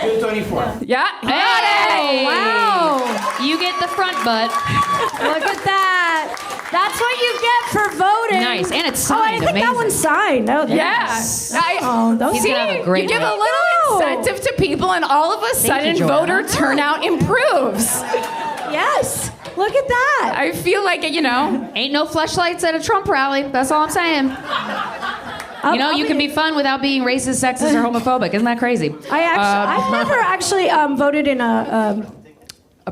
June 24th. Yeah. Hey! Wow. You get the front butt. Look at that. That's what you get for voting. Nice, and it's Oh, I signed. think that one's signed. Oh, Yes. those He's gonna have a great You give night. a little incentive to people, and all of a sudden, Joanna. voter turnout improves. Yes. Look at that. I feel like Ain't no fleshlights at a Trump rally. That's all I'm saying. You can be fun without being racist, sexist, or homophobic. Isn't that crazy? I've never actually voted in a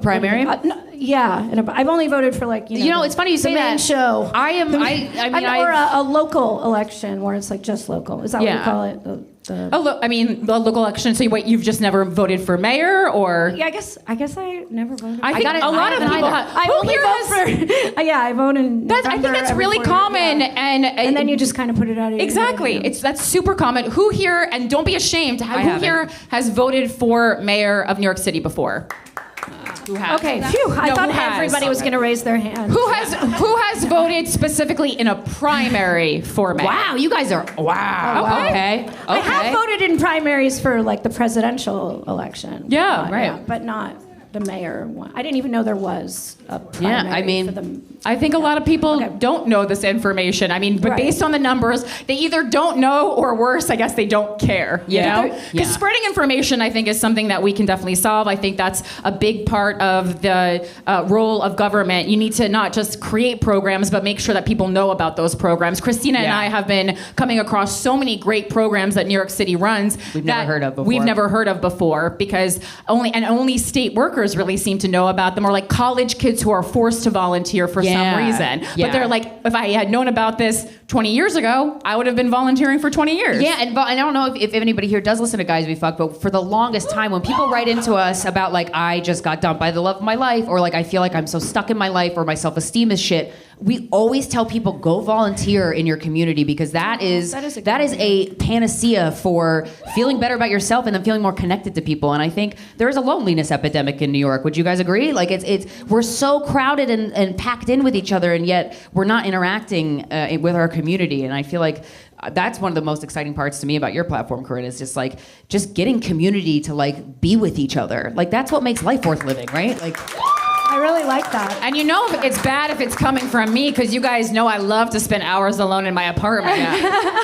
primary. I've only voted for It's funny you say the main that. show. I am. or a local election where it's like just local. Is that what you call it? the local election. So you've just never voted for mayor, or? Yeah, I guess I never voted. I think a lot of people have. I only vote for. I vote in. I think that's really common, and then you just kind of put it out of your exactly. head, That's super common. Who here, and don't be ashamed, who here has voted for mayor of New York City before? Who has? Okay, phew. I No, thought who has? everybody was going to raise their hand. Who has voted specifically in a primary format? Wow, you guys are okay. I have voted in primaries for like the presidential election. Yeah, right. But not the mayor one. I didn't even know there was a primary for the... I think a lot of people don't know this information. I mean, but based on the numbers, they either don't know or worse, I guess they don't care, you know? Because spreading information, I think, is something that we can definitely solve. I think that's a big part of the role of government. You need to not just create programs, but make sure that people know about those programs. Krystyna and I have been coming across so many great programs that New York City runs we've never heard of before because only state workers really seem to know about them, or like college kids who are forced to volunteer for some reason. But they're like, if I had known about this 20 years ago, I would have been volunteering for 20 years. Yeah, and I don't know if anybody here does listen to Guys We Fuck, but for the longest time, when people write into us about like, I just got dumped by the love of my life, or like, I feel like I'm so stuck in my life, or my self-esteem is shit, we always tell people, go volunteer in your community, because that is a panacea for feeling better about yourself and then feeling more connected to people. And I think there is a loneliness epidemic in New York. Would you guys agree? Like we're so crowded and packed in with each other, and yet we're not interacting with our community. And I feel like that's one of the most exciting parts to me about your platform, Corinne, is just getting community to like be with each other. Like that's what makes life worth living, right? Like. I really like that. And you know it's bad if it's coming from me, because you guys know I love to spend hours alone in my apartment.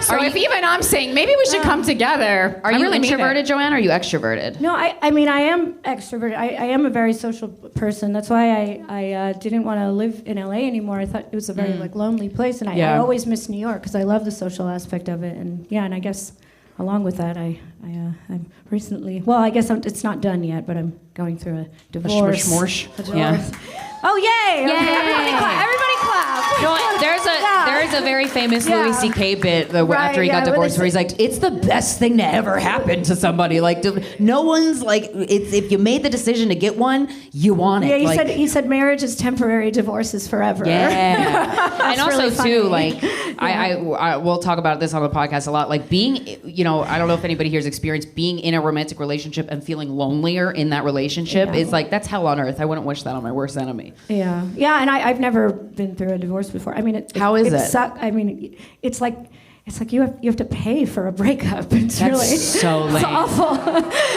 So if even I'm saying, maybe we should come together. Are you introverted, Joanna, or are you extroverted? No, I mean, I am extroverted. I am a very social person. That's why I didn't want to live in LA anymore. I thought it was a very like lonely place, and I always miss New York because I love the social aspect of it. And and I guess along with that, I'm recently, well, I guess it's not done yet, but I'm going through a divorce. A divorce. Oh, yay! Yay. Okay, everybody clap. There is a very famous Louis C.K. bit after he got divorced where he's like, it's the best thing to ever happen to somebody. Like, no one's like, if you made the decision to get one, you want it. Yeah, he said marriage is temporary, divorce is forever. Yeah. And also, really too, like, I we'll talk about this on the podcast a lot. Like, being, I don't know if anybody here's experienced being in a romantic relationship and feeling lonelier in that relationship is like, that's hell on earth. I wouldn't wish that on my worst enemy. Yeah, and I've never been through a divorce before. I mean, how is it? I mean, it's like you have to pay for a breakup. It's so lame. It's awful.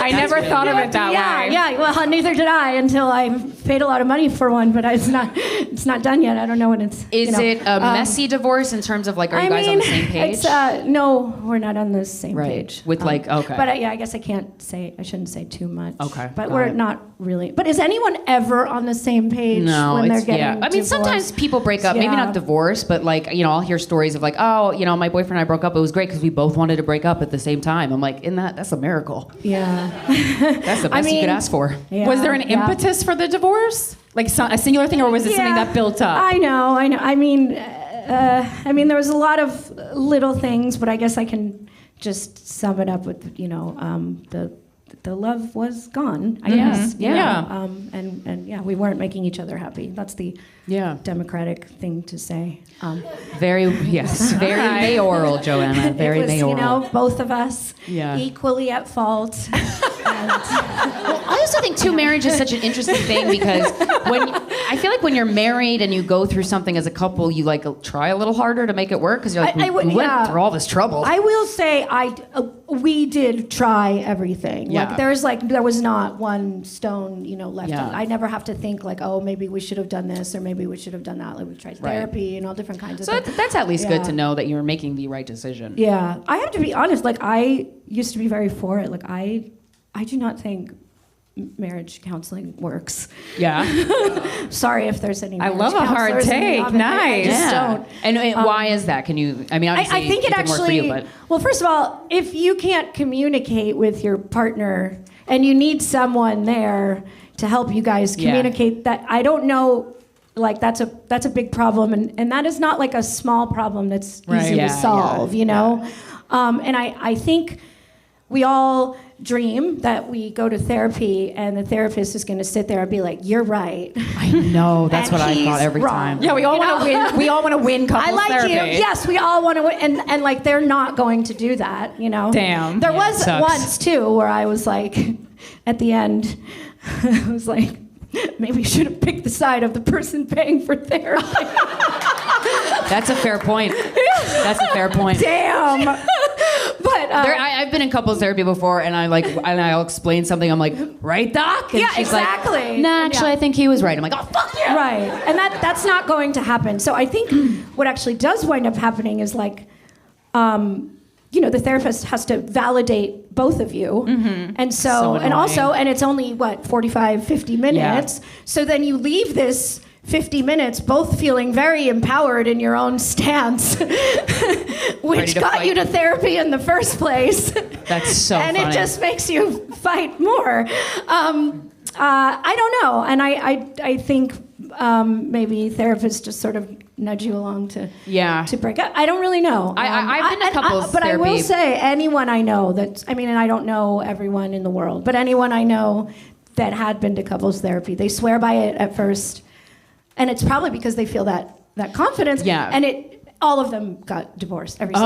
I never thought of it that way. Yeah. Well, neither did I until I paid a lot of money for one, but it's not done yet. I don't know when it's. Is it a messy divorce in terms of like, are you guys on the same page? It's no, we're not on the same page. With okay. But I guess I shouldn't say too much. Okay. But we're not really. But is anyone ever on the same page when they're getting I mean, divorced? sometimes people break up, maybe not divorce, but like, I'll hear stories of like, oh, my boyfriend and I broke up. It was great because we both wanted to break up at the same time. I'm like, that's a miracle. Yeah. That's the best you could ask for. Yeah, was there an impetus for the divorce? Like a singular thing, or was it something that built up? I know. I mean, there was a lot of little things, but I guess I can just sum it up with, the love was gone, I guess. Yeah. And we weren't making each other happy. That's the democratic thing to say. Very mayoral, Joanna. Very mayoral. Both of us equally at fault. Well, I also think too, marriage is such an interesting thing because I feel like when you're married and you go through something as a couple, you like try a little harder to make it work because you're like, we went through all this trouble. I will say we did try everything. Yeah. Like there was not one stone, left. Yeah. I never have to think like, oh, maybe we should have done this or maybe we should have done that. Like we tried therapy and all different kinds of things. So that's at least good to know that you're making the right decision. Yeah. I have to be honest, like I used to be very for it. Like I do not think marriage counseling works. Yeah. Sorry if there's any. I love a hard take. Nice. I just don't. And why is that? Can you? I mean, obviously, I think it actually. Work for you, but. Well, first of all, if you can't communicate with your partner and you need someone there to help you guys communicate, that I don't know. Like that's a big problem, and that is not like a small problem that's easy to solve, And I think we all dream that we go to therapy and the therapist is going to sit there and be like, "You're right." I know that's what I thought every time. Yeah, we all want to win. We all want to win couples I like therapy. you. Yes, we all want to win, and like they're not going to do that, Damn. There was once too where I was like, at the end, I was like, maybe you should have picked the side of the person paying for therapy. That's a fair point. That's a fair point. Damn. But I've been in couples therapy before, and I'll explain something. I'm like, right, doc? And yeah, she's exactly. like, nah, actually, I think he was right. I'm like, oh, fuck yeah. Right, and that's not going to happen. So I think what actually does wind up happening is like, the therapist has to validate both of you. Mm-hmm. And so and also, and it's only, 45, 50 minutes. Yeah. So then you leave this 50 minutes both feeling very empowered in your own stance, which got you to therapy in the first place. That's so and funny. it just makes you fight more. I don't know. And I think maybe therapists just sort of nudge you along to break up. I don't really know. I've been to couples but therapy. I will say, anyone I know and I don't know everyone in the world, but anyone I know that had been to couples therapy, they swear by it at first. And it's probably because they feel that confidence. Yeah. And all of them got divorced. Every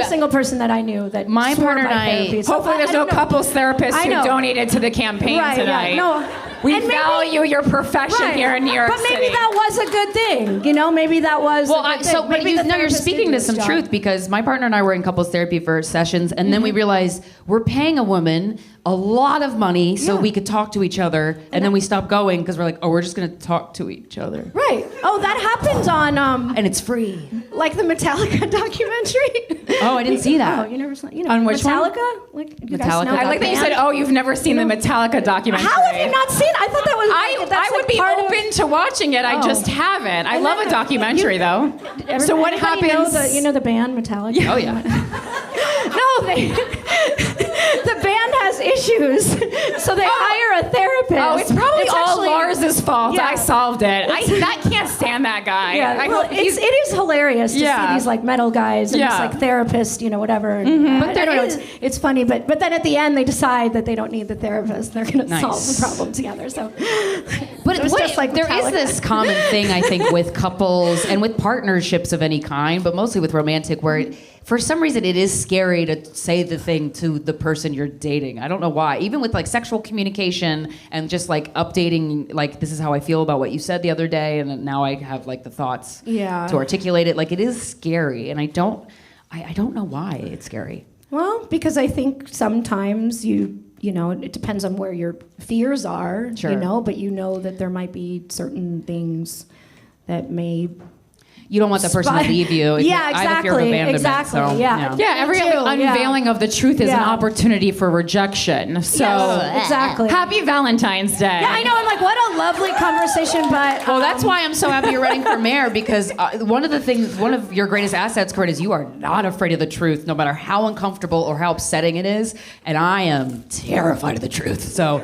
single person that I knew that my partner and I. So hopefully, there's no couples therapists who donated to the campaign tonight. Yeah, no. We value your profession here in New York City. But maybe that was a good thing. Maybe that was. Well, you're speaking to some truth, because my partner and I were in couples therapy for sessions, and then we realized we're paying a woman a lot of money so we could talk to each other, and then we stopped going because we're like, we're just going to talk to each other. Right. Oh, that happens on and it's free. Like the Metallica documentary. Oh, I didn't see that. Oh, you never saw? On which Metallica? one? You Metallica. I like that you said, you've never seen the Metallica documentary. How have you not seen it? I thought that was. I would be open to watching it. I just haven't. I love a documentary though. So what happens? You know the band Metallica? Oh yeah. No, the band has issues, so they hire a therapist. Oh, it's probably all Lars's fault. Yeah. I solved it. I can't stand that guy. Yeah, it is hilarious to see these like metal guys and this like therapist, whatever. Mm-hmm. But I don't know. It's funny, but then at the end they decide that they don't need the therapist. They're going to solve the problem together. So, but it's just like there is this common thing I think with couples and with partnerships of any kind, but mostly with romantic, where for some reason it is scary to say the thing to the person you're dating. I don't know why. Even with like sexual communication and just like updating, like, this is how I feel about what you said the other day, and now I have like the thoughts to articulate it. Like, it is scary, and I don't know why it's scary. Well, because I think sometimes it depends on where your fears are, but that there might be certain things that may. You don't want the person to leave you. Yeah, exactly. I have a fear of abandonment. Exactly. So, Yeah, every unveiling of the truth is an opportunity for rejection. So exactly. Happy Valentine's Day. Yeah, I know. I'm like, what a lovely conversation, but well, that's why I'm so happy you're running for mayor, because one of your greatest assets, Corinne, is you are not afraid of the truth, no matter how uncomfortable or how upsetting it is. And I am terrified of the truth. So.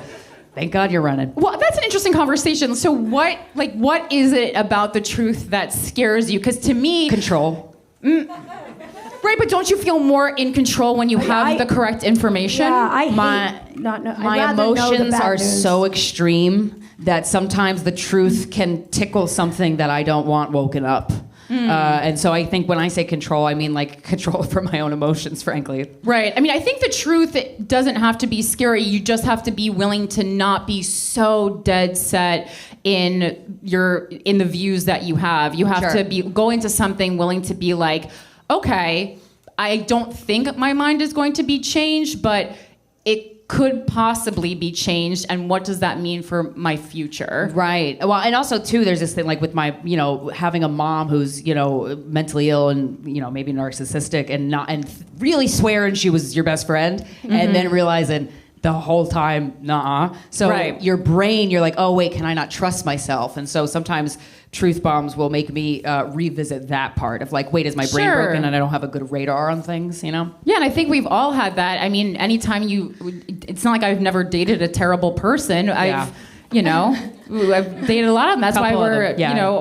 Thank God you're running. Well, that's an interesting conversation. So what is it about the truth that scares you? Because to me... Control. Right, but don't you feel more in control when you have the correct information? Yeah, my emotions are so extreme that sometimes the truth can tickle something that I don't want woken up. And so I think when I say control, I mean like control for my own emotions, frankly. Right. I mean, I think the truth doesn't have to be scary. You just have to be willing to not be so dead set in the views that you have. You have to be go into something willing to be like, okay, I don't think my mind is going to be changed, but it could possibly be changed, and what does that mean for my future? Right. Well, and also too, there's this thing like with my, having a mom who's, mentally ill and, maybe narcissistic and really swearing she was your best friend, and then realizing the whole time, nah. So your brain, you're like, oh wait, can I not trust myself? And so sometimes truth bombs will make me revisit that part of like, wait, is my brain broken and I don't have a good radar on things, Yeah, and I think we've all had that. I mean, anytime it's not like I've never dated a terrible person. I've dated a lot of them. That's why we're,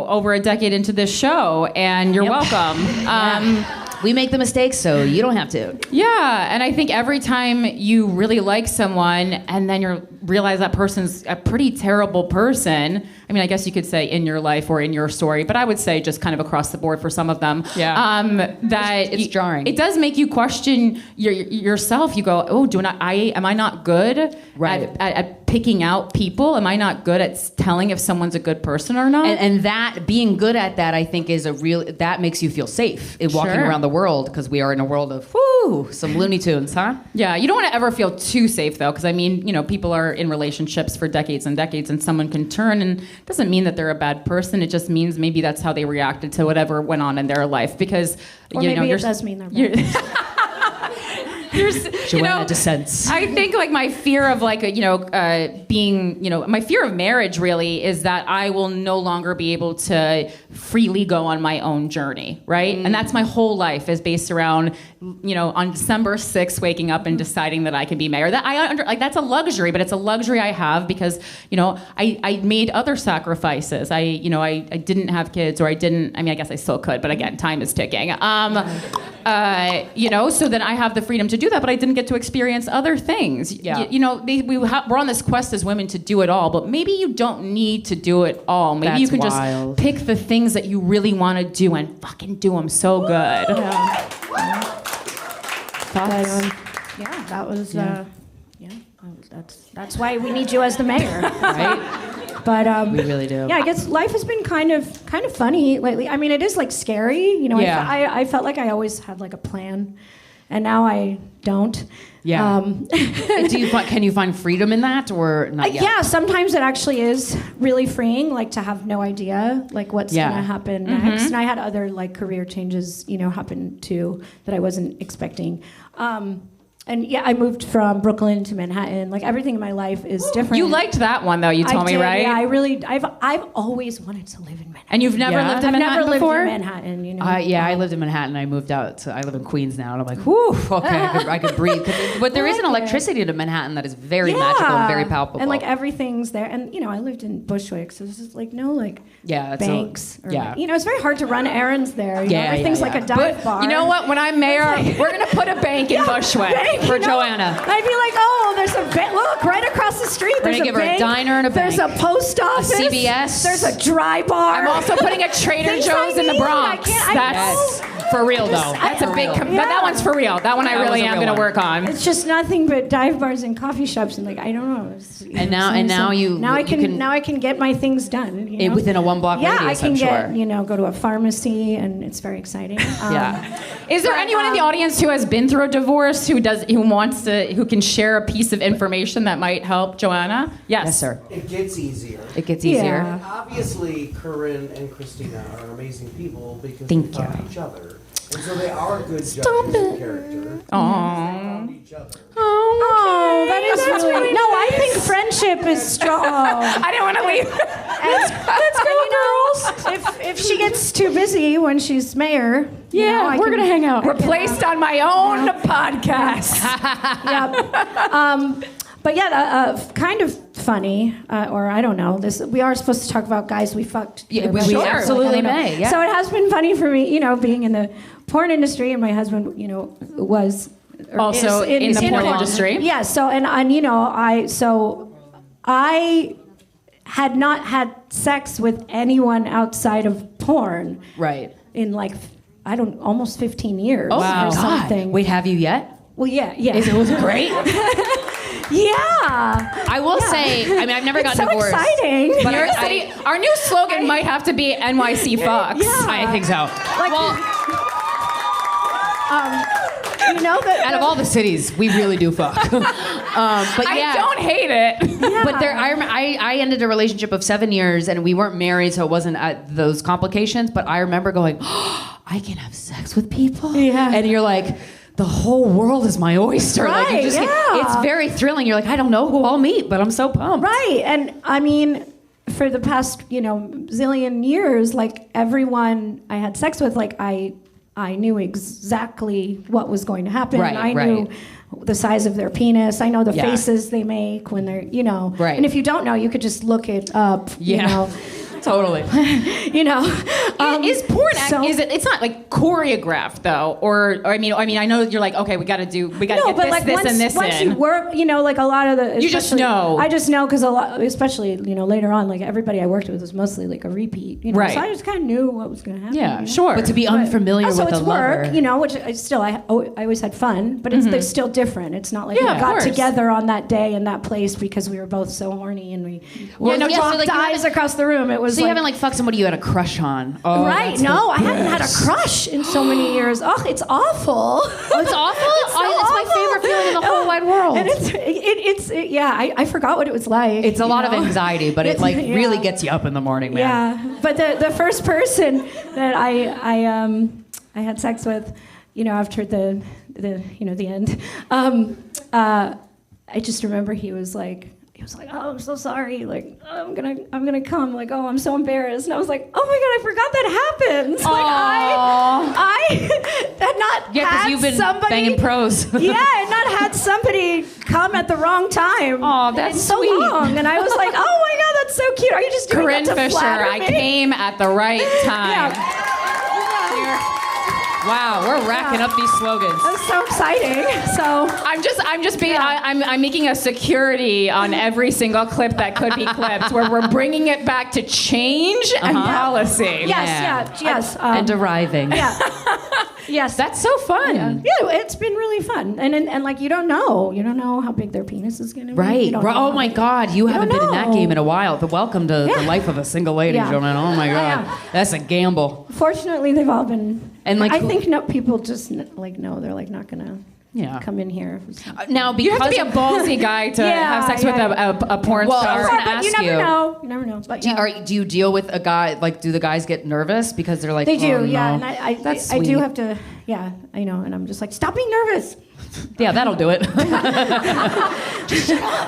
over a decade into this show, and you're welcome. We make the mistakes, so you don't have to. Yeah, and I think every time you really like someone, and then you're realize that person's a pretty terrible person. I mean, I guess you could say in your life or in your story, but I would say just kind of across the board for some of them. Yeah. That it's jarring. It does make you question yourself. You go, oh, am I not good at picking out people? Am I not good at telling if someone's a good person or not? And that being good at that, I think, is that makes you feel safe in walking around the world, because we are in a world of some Looney Tunes, huh? Yeah, you don't want to ever feel too safe though, because I mean, people are in relationships for decades and decades, and someone can turn, and it doesn't mean that they're a bad person. It just means maybe that's how they reacted to whatever went on in their life, because maybe it does mean they're bad. Joanna dissents. I think like my fear of my fear of marriage really is that I will no longer be able to freely go on my own journey, right? And that's my whole life is based around, on December 6th, waking up and deciding that I can be married. That's a luxury, but it's a luxury I have because, I made other sacrifices. I didn't have kids, or I guess I still could, but again, time is ticking. So then I have the freedom to do that, but I didn't get to experience other things. Yeah. We're on this quest as women to do it all, but maybe you don't need to do it all. Maybe you can just pick the things that you really want to do and fucking do them so good. Yeah. That was. That's why we need you as the mayor, right? But we really do. Yeah, I guess life has been kind of funny lately. I mean, it is like scary. I felt like I always had like a plan, and now I don't. Yeah. Can you find freedom in that, or not yet? Yeah, sometimes it actually is really freeing, like to have no idea like what's gonna happen next. And I had other like career changes, happen too that I wasn't expecting. And yeah, I moved from Brooklyn to Manhattan. Like everything in my life is different. You liked that one though, you told me, right? Yeah, I've always wanted to live in Manhattan. And you've never lived in Manhattan before? I've never lived in Manhattan, I lived in Manhattan. I moved out. I live in Queens now, and I'm like, whew, okay, I could breathe. But there is an electricity to Manhattan that is very magical and very palpable. And like everything's there. And I lived in Bushwick, so there's just like no banks. It's very hard to run errands there. Everything's like a dive bar. You know what? When I'm mayor, we're gonna put a bank in Bushwick. For Joanna. I'd be like, there's a bank. Look, right across the street. We're gonna give her a diner and a bank. There's a post office. A CVS. There's a dry bar. I'm also putting a Trader Joe's in the Bronx. That's for real though. That's a big. But that one's for real. That one I really am gonna work on. It's just nothing but dive bars and coffee shops, and like I don't know. Now I can get my things done. Within a 1 block radius. Yeah, I can I'm get go to a pharmacy, and it's very exciting. Is there anyone in the audience who has been through a divorce who can share a piece of information that might help Joanna? Yes, sir. It gets easier. It gets easier. Yeah. Obviously, Corinne and Krystyna are amazing people because they found each other. And so they are good judges of character. Aww. Each other. Oh, that is really... No, I think friendship is strong. I didn't want to leave. Let's go, girls. If she gets too busy when she's mayor... we're going to hang out. Replaced on my own podcast. But kind of funny, or I don't know. We are supposed to talk about guys we fucked. Yeah, we absolutely may. Yeah. So it has been funny for me, being in the porn industry, and my husband, was also in the porn industry. Yeah. So I had not had sex with anyone outside of porn. Right. In almost 15 years. Oh, wow. Or something. Wait, have you yet? Well, yeah. It was great. Yeah. I will say, I've never gotten divorced. It's so exciting. But our new slogan might have to be NYC Fucks. Yeah. I think so. Out of all the cities, we really do fuck. But I don't hate it. Yeah. But I ended a relationship of 7 years, and we weren't married, so it wasn't those complications. But I remember going, I can have sex with people. Yeah. And you're like, the whole world is my oyster. Right, It's very thrilling. You're like, I don't know who I'll meet, but I'm so pumped. Right. And for the past, zillion years, everyone I had sex with, I knew exactly what was going to happen. Right, I knew the size of their penis. I know the faces they make when they're, Right. And if you don't know, you could just look it up, Totally. You know, is porn so- is it? It's not like choreographed though, or I mean, I know you're like, okay, we got to get but this, like this, once, and this once in. you work, you know, like a lot of the. You just especially- know. I just know because a lot, especially you know later on, like everybody I worched with was mostly like a repeat. You know, Right. So I just kind of knew what was going to happen. Yeah, you know? sure. But to be unfamiliar Also, with it's a lover. work, you know, which I always had fun, but it's still different. It's not like Yeah, we of got course. together on that day in that place because we were both so horny and we Well, locked so, like, you eyes haven't- across the room. It was So you haven't like fucked somebody you had a crush on. Oh, right? that's No, the I haven't had a best. crush in so many years. Oh, it's awful. Oh, it's awful? It's so It's my awful. favorite feeling in the whole wide world. And I forgot what it was like. It's a lot you of know? anxiety, but it like Yeah. really gets you up in the morning, man. Yeah, but the first person that I had sex with, you know, after the end, I just remember he was like, oh, I'm so sorry, like I'm gonna come, like oh, I'm so embarrassed, and I was like, oh my god, I forgot that happened. Like I had not Yeah, had because you've been somebody banging pros. yeah, I had not had somebody come at the wrong time. Aw, that's in so sweet. long, and I was like, oh my god, that's so cute. Are you just doing Corinne that to Fisher, flatter I me? came at the right time. Wow, we're racking up these slogans. That's so exciting. So I'm making a security on every single clip that could be clipped, where we're bringing it back to change and policy. yes. And arriving. Yeah. Yes. That's so fun. Yeah, it's been really fun, and like you don't know how big their penis is going to be. Right. You don't know Oh how my big- God, you haven't don't been in that know. game in a while. But welcome to the life of a single lady, Yeah. Joanna. Oh my God, Yeah. that's a gamble. Fortunately, they've all been. And, like, I who- think people just like know they're like not gonna come in here. Now, because You have to be a ballsy guy to Yeah, have sex with a porn Well, star. I was gonna but you ask never you. know. You never know. But do you deal with a guy, like, do the guys get nervous because they're like, they do, oh, yeah. no. And That's I do sweet. have to, yeah, I know. And I'm just like, stop being nervous. Yeah, that'll do it.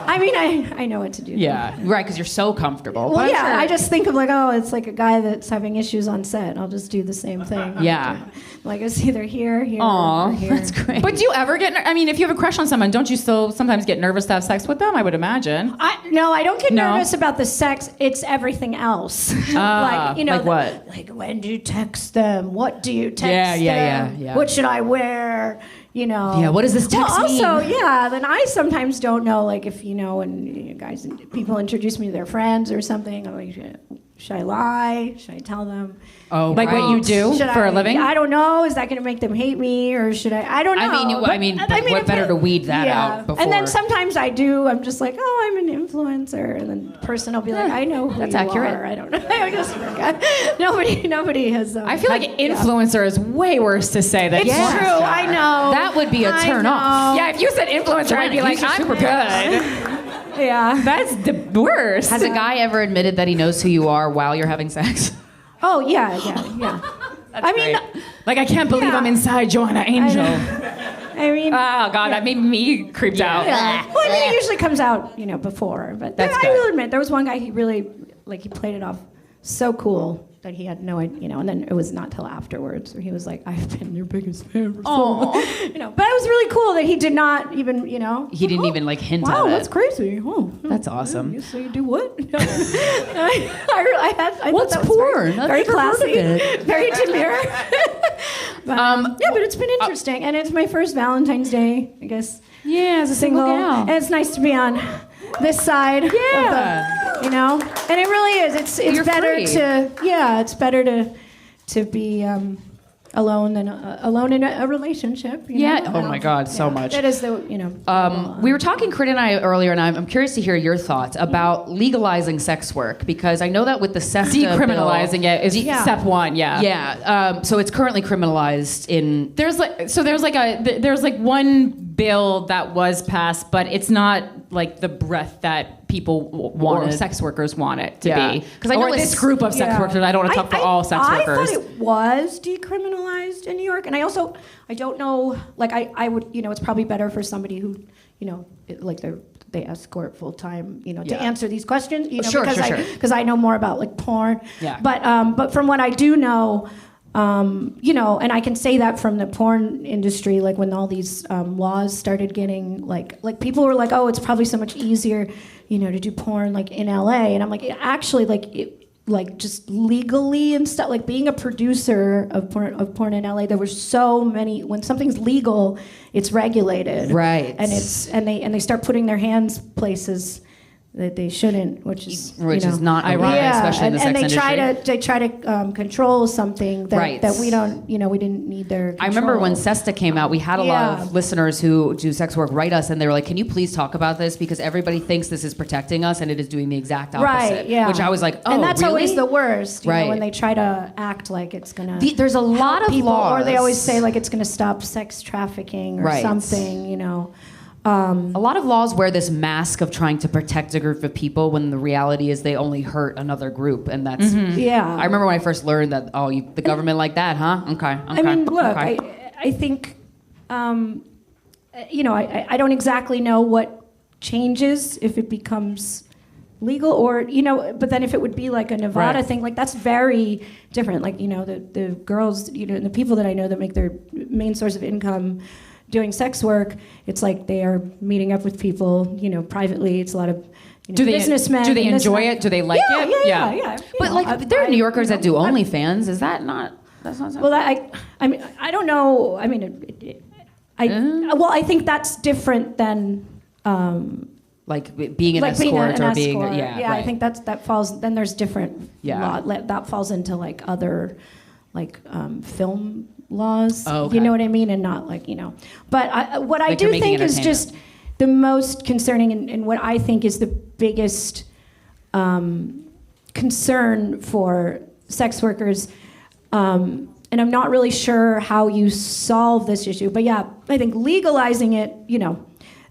I mean, I know what to do. Yeah, right, because you're so comfortable. Well, But I'm yeah, sure- I just think of like, oh, it's like a guy that's having issues on set. I'll just do the same thing. Yeah. Like it's either here, Aw, or here. that's great. But do you ever get? I mean, if you have a crush on someone, don't you still sometimes get nervous to have sex with them? I would imagine. No, I don't get No? nervous about the sex. It's everything else. like what? Like when do you text them? What do you text Yeah. them? What should I wear? You know. Yeah, what does this text also, mean? yeah, then I sometimes don't know, like if you know, when you guys, people introduce me to their friends or something. I'm like, should I lie? Should I tell them? Oh, Like what you do Should for I, a living? I don't know. Is that going to make them hate me, or should I don't know. I mean, but what if better to weed that out before? And then sometimes I do. I'm just like, oh, I'm an influencer, and then the person will be like, I know who That's you accurate. are. I don't know. I just forgot. Nobody has. I feel like influencer is way worse to say than It's porn true. star. I know. That would be a I turn know. off. Yeah, if you said influencer, I'd be like, You're I'm super good. Yeah. That's the worst. Has a guy ever admitted that he knows who you are while you're having sex? Oh yeah. I mean, Like, I can't believe Yeah. I'm inside Joanna Angel. I mean. Oh, God, that made me creeped out. Yeah. Well, I mean, it usually comes out, before. But That's I good. will admit, there was one guy, he really, he played it off so cool that he had no idea, and then it was not till afterwards where he was like, I've been your biggest fan for so long. But it was really cool that he did not even, He didn't even like hint wow, at it. that's crazy. Oh, That's awesome. You say you do what? I What's thought that was porn? I've Very never heard of classy, it. very demure. But, yeah, but it's been interesting, and it's my first Valentine's Day, I guess. Yeah, as a single gal. And it's nice to be on this side. Yeah. Of the, and it really is. It's You're better free. it's better to be alone than alone in a relationship. you Yeah. know? Oh my God, so much. That is the We were talking, Corinne and I, earlier, and I'm curious to hear your thoughts about legalizing sex work, because I know that with the SESTA Decriminalizing bill, it is step one, yeah. Yeah. So it's currently criminalized in. There's one bill that was passed, but it's not like the breadth that people or Wanted. sex workers want it to Yeah. be. 'Cause I know or this it's- group of sex workers. I don't want to talk for all sex workers. I thought it was decriminalized in New York, and I don't know. Like I would, it's probably better for somebody who, they escort full time, to answer these questions, Sure, because sure. because I know more about like porn. Yeah. But from what I do know. And I can say that from the porn industry, like when all these laws started getting like people were like, oh, it's probably so much easier, to do porn like in LA, and I'm like, actually, like like just legally and stuff, like being a producer of porn in LA, there were so many. When something's legal, it's regulated, right? And they start putting their hands places that they shouldn't, which is not ironic, especially in the sex industry. They try to control something that, that we don't, we didn't need their control. I remember when SESTA came out, we had a lot of listeners who do sex work write us, and they were like, "Can you please talk about this, because everybody thinks this is protecting us, and it is doing the exact opposite." Right? Yeah. Which I was like, "Oh, and that's really?" always the worst, right? When they try to act like it's gonna. There's a lot of people, laws, or they always say like it's gonna stop sex trafficking or something, a lot of laws wear this mask of trying to protect a group of people when the reality is they only hurt another group, and that's I remember when I first learned that the government like that, huh? Okay. I mean, look, I think I don't exactly know what changes if it becomes legal, or but then if it would be like a Nevada thing, like that's very different. Like the girls, and the people that I know that make their main source of income doing sex work, it's like they are meeting up with people, privately. It's a lot of businessmen. Do they enjoy it? Do they like it? Yeah. But there are New Yorkers that do OnlyFans. Is that not? That's not. Well, I mean, I don't know. I mean, I think that's different than. Like being an escort or being right. I think that falls. Then there's different law that falls into like other, like film laws. Oh, okay. You know what I mean, and not like But what I do think is just the most concerning, and what I think is the biggest concern for sex workers. And I'm not really sure how you solve this issue, but I think legalizing it,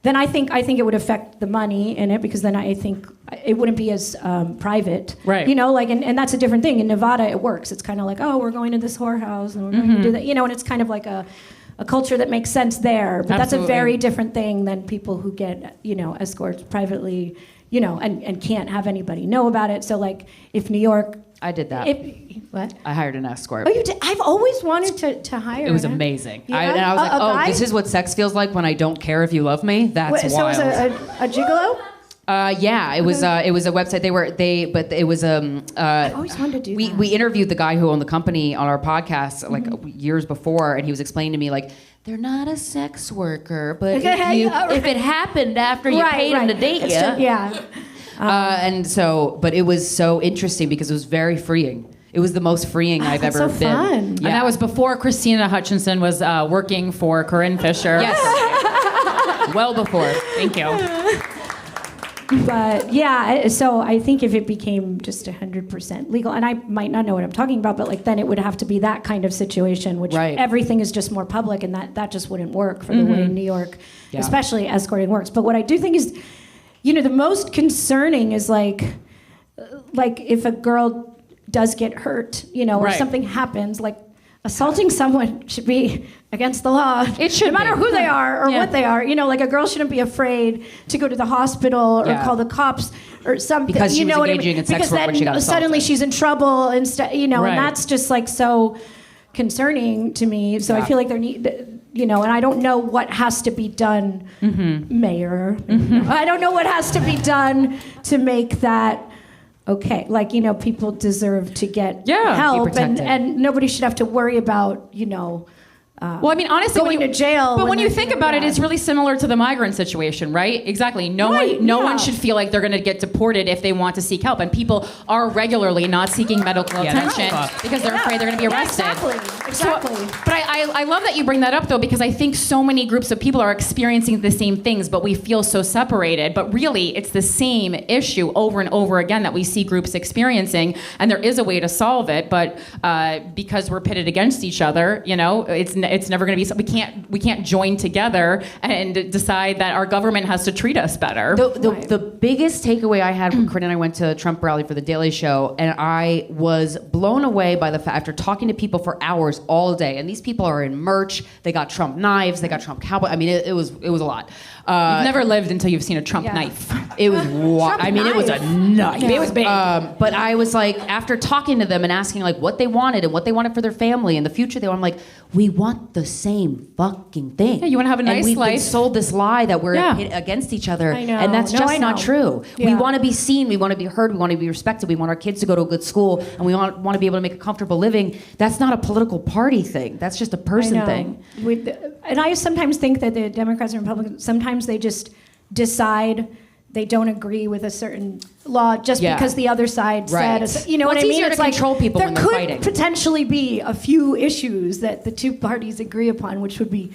then I think it would affect the money in it, because then I think it wouldn't be as private, right? And that's a different thing. In Nevada, it works. It's kind of like, oh, we're going to this whorehouse and we're going to do that, and it's kind of like a culture that makes sense there. But that's a very different thing than people who get escorts privately, and can't have anybody know about it. So like if New York, I did that. What? I hired an escort. Oh, you did? I've always wanted to hire. It was amazing. Yeah? And I was like, guy? this is what sex feels like when I don't care if you love me. That's wild. So it was a gigolo? Yeah, it was a website. But it was I always wanted to do that. We interviewed the guy who owned the company on our podcast like years before, and he was explaining to me like, they're not a sex worker, but if it happened after you paid him to date you, but it was so interesting because it was very freeing. It was the most freeing I've ever been. Fun. And that was before Krystyna Hutchinson was working for Corinne Fisher. Yes. Well before. Thank you. But so I think if it became just 100% legal, and I might not know what I'm talking about, but like then it would have to be that kind of situation, which everything is just more public, and that just wouldn't work for the way New York, especially escorting, works. But what I do think is, the most concerning is like if a girl does get hurt, or something happens, like assaulting someone should be against the law. It should, no matter who they are or what they are. Like a girl shouldn't be afraid to go to the hospital or call the cops or something. Because she was engaging in sex work when she got assaulted. Suddenly she's in trouble and and that's just like so concerning to me. So I feel like and I don't know what has to be done, Mayor. I don't know what has to be done to make that okay. Like, people deserve to get help, and nobody should have to worry about, well, I mean, honestly, going to jail. But when you think about it, it's really similar to the migrant situation, right? Exactly. No one should feel like they're going to get deported if they want to seek help, and people are regularly not seeking medical attention because they're afraid they're going to be arrested. Exactly. But I love that you bring that up, though, because I think so many groups of people are experiencing the same things, but we feel so separated. But really, it's the same issue over and over again that we see groups experiencing, and there is a way to solve it, but because we're pitted against each other, it's never going to be. We can't join together and decide that our government has to treat us better. The biggest takeaway I had when Corinne and I went to Trump rally for the Daily Show, and I was blown away by the fact, after talking to people for hours all day, and these people are in merch. They got Trump knives. They got Trump cowboy. I mean, it was a lot. You've never lived until you've seen a Trump knife. It was I mean, it was a knife. It was big. But I was like, after talking to them and asking like what they wanted and what they wanted for their family and the future, I'm like, we want want the same fucking thing. Yeah, you want to have a nice and we've life. been sold this lie that we're against each other. I know. And that's just not true. Yeah. We want to be seen. We want to be heard. We want to be respected. We want our kids to go to a good school. And we want to be able to make a comfortable living. That's not a political party thing. That's just a person thing. And I sometimes think that the Democrats and Republicans, sometimes they just decide they don't agree with a certain law just because the other side said, you know what I mean? It's easier to control people when they're fighting. There could potentially be a few issues that the two parties agree upon, which would be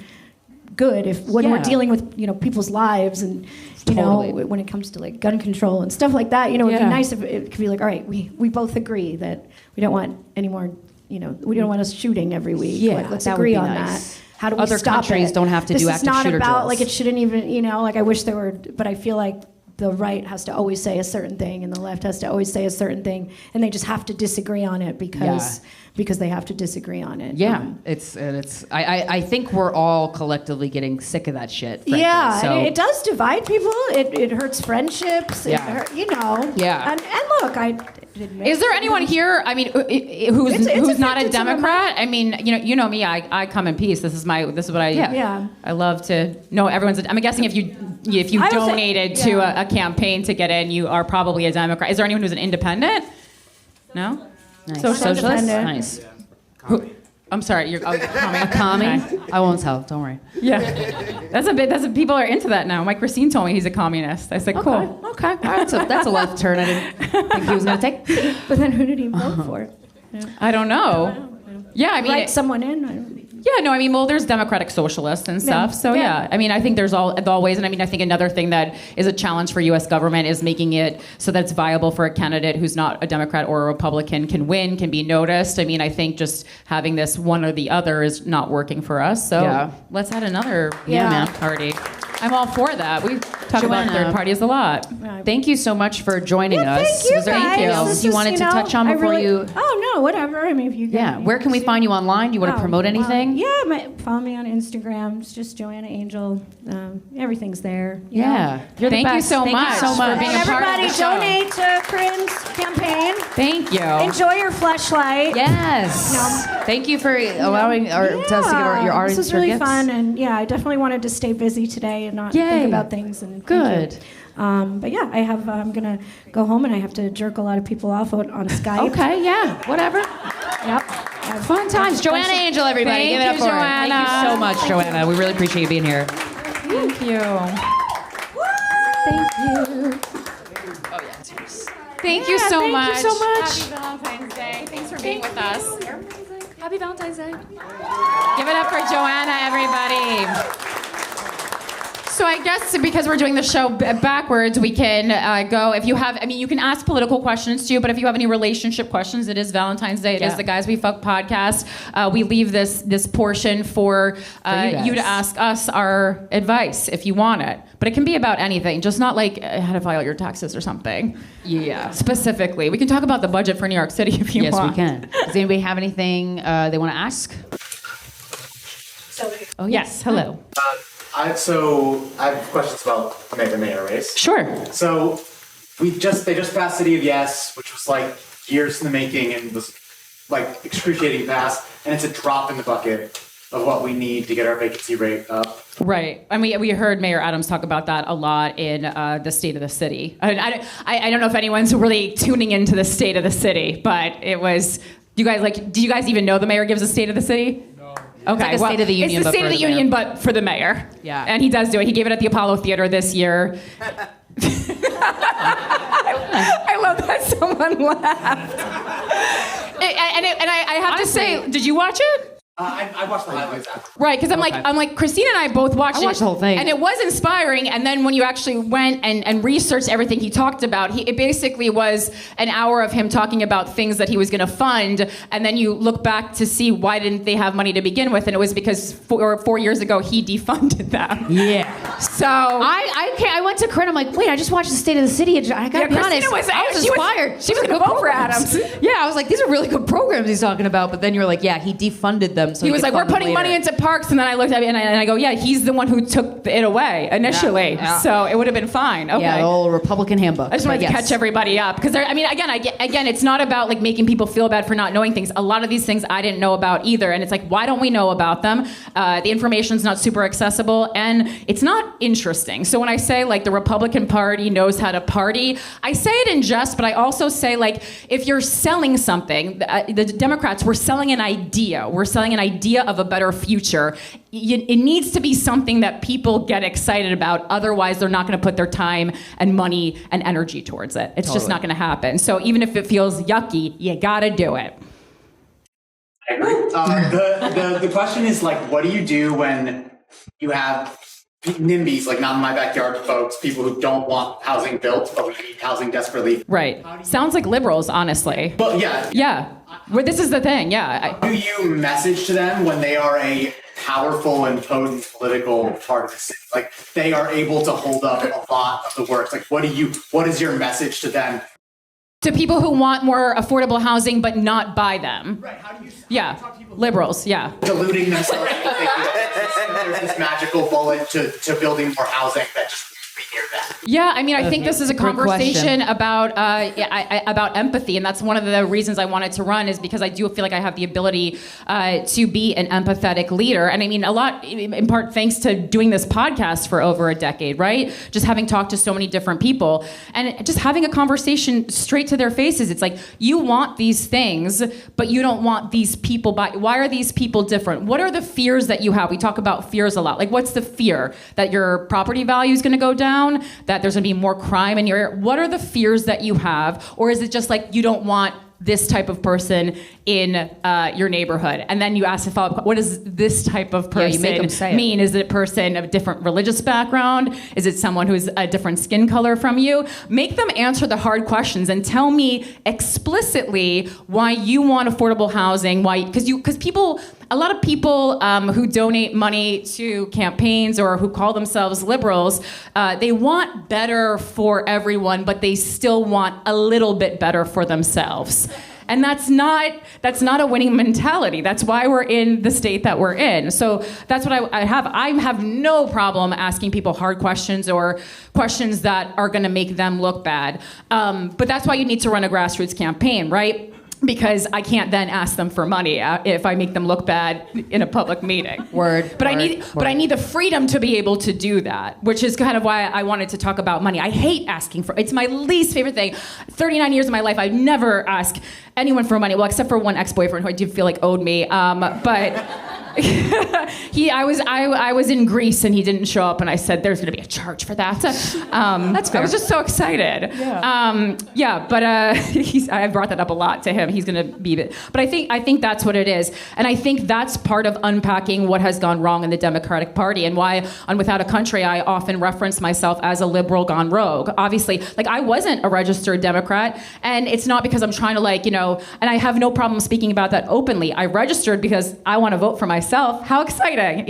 good when we're dealing with people's lives and know when it comes to like gun control and stuff like that. It'd be nice if it could be like, all right, we both agree that we don't want any more. We don't want us shooting every week. Yeah, let's agree on that. How do we Other stop countries it? don't have to do active shooter This is not about drills. like it shouldn't even like I wish there were, but I feel like the right has to always say a certain thing and the left has to always say a certain thing, and they just have to disagree on it because they have to disagree on it. Yeah, I think we're all collectively getting sick of that shit. Frankly. Yeah, so. and it does divide people. It hurts friendships. Yeah. Yeah. And look, Is there anyone here? I mean, who's not a Democrat? I mean, you know me. I come in peace. This is what I. Yeah. I love to know everyone's. I'm guessing if you donated to a campaign to get in, you are probably a Democrat. Is there anyone who's an independent? No. Nice. Socialist? Nice. I'm sorry. You're a commie. Okay. I won't tell. Don't worry. Yeah. People are into that now. Mike Racine told me he's a communist. I said, cool. Okay. All right, that's a left turn I didn't think he was going to take. But then who did he vote for? I don't know. Yeah, I mean, write someone in. There's democratic socialists and stuff. So I mean, I think there's all ways, and I mean, I think another thing that is a challenge for U.S. government is making it so that it's viable for a candidate who's not a Democrat or a Republican can win, can be noticed. I mean, I think just having this one or the other is not working for us. So let's add another party. I'm all for that. We talk about third parties a lot. Thank you so much for joining us. Thank you, Was there anything else you wanted to touch on before you? Oh no, whatever. I mean, if you. Where can we find you online? You want to promote anything? Follow me on Instagram. It's just Joanna Angel. Everything's there. Yeah. Thank you so much for being a part of the show. Everybody donate to Corinne's campaign. Thank you. Enjoy your Fleshlight. Yes. Thank you for allowing us to give your audience This was really gifts. fun, and I definitely wanted to stay busy today and not think about things. And good. But I'm gonna go home and I have to jerk a lot of people off on Skype. Okay. Yeah. Whatever. Yep. Fun times. Joanna Angel, everybody. Give it up for her. Thank you so much, Joanna. We really appreciate you being here. Thank you. Thank you. Oh yeah, it's yours. Thank you so much. Thank you so much. Happy Valentine's Day. Thanks for being with us. Happy Valentine's Day. Give it up for Joanna, everybody. So I guess because we're doing the show backwards, we can go. If you have, you can ask political questions too, but if you have any relationship questions, it is Valentine's Day. It is the Guys We Fuck podcast. We leave this portion for you to ask us our advice if you want it. But it can be about anything, just not like how to file your taxes or something. Yeah. Specifically. We can talk about the budget for New York City if you want. Yes, we can. Does anybody have anything they want to ask? Oh, yes. Hello. I have questions about the mayor race. Sure. So they just passed City of Yes, which was like years in the making and was like excruciating fast, and it's a drop in the bucket of what we need to get our vacancy rate up. Right. And we heard Mayor Adams talk about that a lot in the State of the City. I don't know if anyone's really tuning into the State of the City, but it was. Do you guys even know the mayor gives a State of the City? Okay, it's like a State of the Union. It's the State of the Union, but for the mayor. Yeah. And he does do it. He gave it at the Apollo Theater this year. I love that someone laughed. And I have to say, did you watch it? I watched the highlights after. Right, because I'm like Krystyna and I both watched it. I watched the whole thing. And it was inspiring, and then when you actually went and researched everything he talked about, it basically was an hour of him talking about things that he was going to fund, and then you look back to see why didn't they have money to begin with, and it was because 4 years ago he defunded them. Yeah. So I went to Corinne, I'm like, wait, I just watched the State of the City. I gotta be honest, I was inspired. She was going to vote for Adams. Yeah, I was like, these are really good programs he's talking about, but then you were like, yeah, he defunded them them. So he was could like, "We're fund them putting money later." into parks," and then I looked at it and I go, "Yeah, he's the one who took it away initially, Yeah. so it would have been fine." Okay. Yeah, the old Republican handbook. I just wanted to catch everybody up because I mean, again, it's not about like making people feel bad for not knowing things. A lot of these things I didn't know about either, and it's like, why don't we know about them? The information's not super accessible, and it's not interesting. So when I say like the Republican Party knows how to party, I say it in jest, but I also say like if you're selling something, the Democrats, we're selling an idea. We're selling an idea of a better future. It needs to be something that people get excited about. Otherwise, they're not going to put their time and money and energy towards it. It's just not going to happen. So even if it feels yucky, you got to do it. I agree. The question is like, what do you do when you have NIMBYs, like not in my backyard folks, people who don't want housing built, but we need housing desperately? Right. Sounds like liberals, honestly. Well, yeah. Yeah. Well, this is the thing. Yeah. How do you message to them when they are a powerful and potent political part of the city? Like they are able to hold up a lot of the works. Like what is your message to them? To people who want more affordable housing but not buy them. Right. How do you talk to people? Liberals, yeah. Diluting themselves. There's this magical bullet to building more housing that just be near that. Yeah, I mean, I think this is a Great conversation question. about empathy, and that's one of the reasons I wanted to run is because I do feel like I have the ability to be an empathetic leader, and I mean a lot in part thanks to doing this podcast for over a decade, right? Just having talked to so many different people and just having a conversation straight to their faces. It's like you want these things, but you don't want these people. Why are these people different? What are the fears that you have? We talk about fears a lot. Like, what's the fear? That your property value is going to go down? That there's going to be more crime in your area? What are the fears that you have? Or is it just like you don't want this type of person in your neighborhood? And then you ask a follow-up, what does this type of person mean? Is it a person of a different religious background? Is it someone who's a different skin color from you? Make them answer the hard questions and tell me explicitly why you want affordable housing, because people, a lot of people who donate money to campaigns or who call themselves liberals, they want better for everyone, but they still want a little bit better for themselves. And that's not a winning mentality. That's why we're in the state that we're in. So that's what I have. I have no problem asking people hard questions or questions that are going to make them look bad. But that's why you need to run a grassroots campaign, right? Because I can't then ask them for money if I make them look bad in a public meeting. But I need the freedom to be able to do that, which is kind of why I wanted to talk about money. I hate asking for. It's my least favorite thing. 39 years of my life, I've never asked anyone for money. Well, except for one ex-boyfriend who I did feel like owed me. But I was in Greece and he didn't show up, and I said there's going to be a charge for that. That's fair. I was just so excited. Yeah. But I brought that up a lot to him. He's going to be it. But I think that's what it is, and I think that's part of unpacking what has gone wrong in the Democratic Party and why on Without a Country I often reference myself as a liberal gone rogue. Obviously, like I wasn't a registered Democrat, and it's not because I'm trying to and I have no problem speaking about that openly. I registered because I want to vote for myself. How exciting,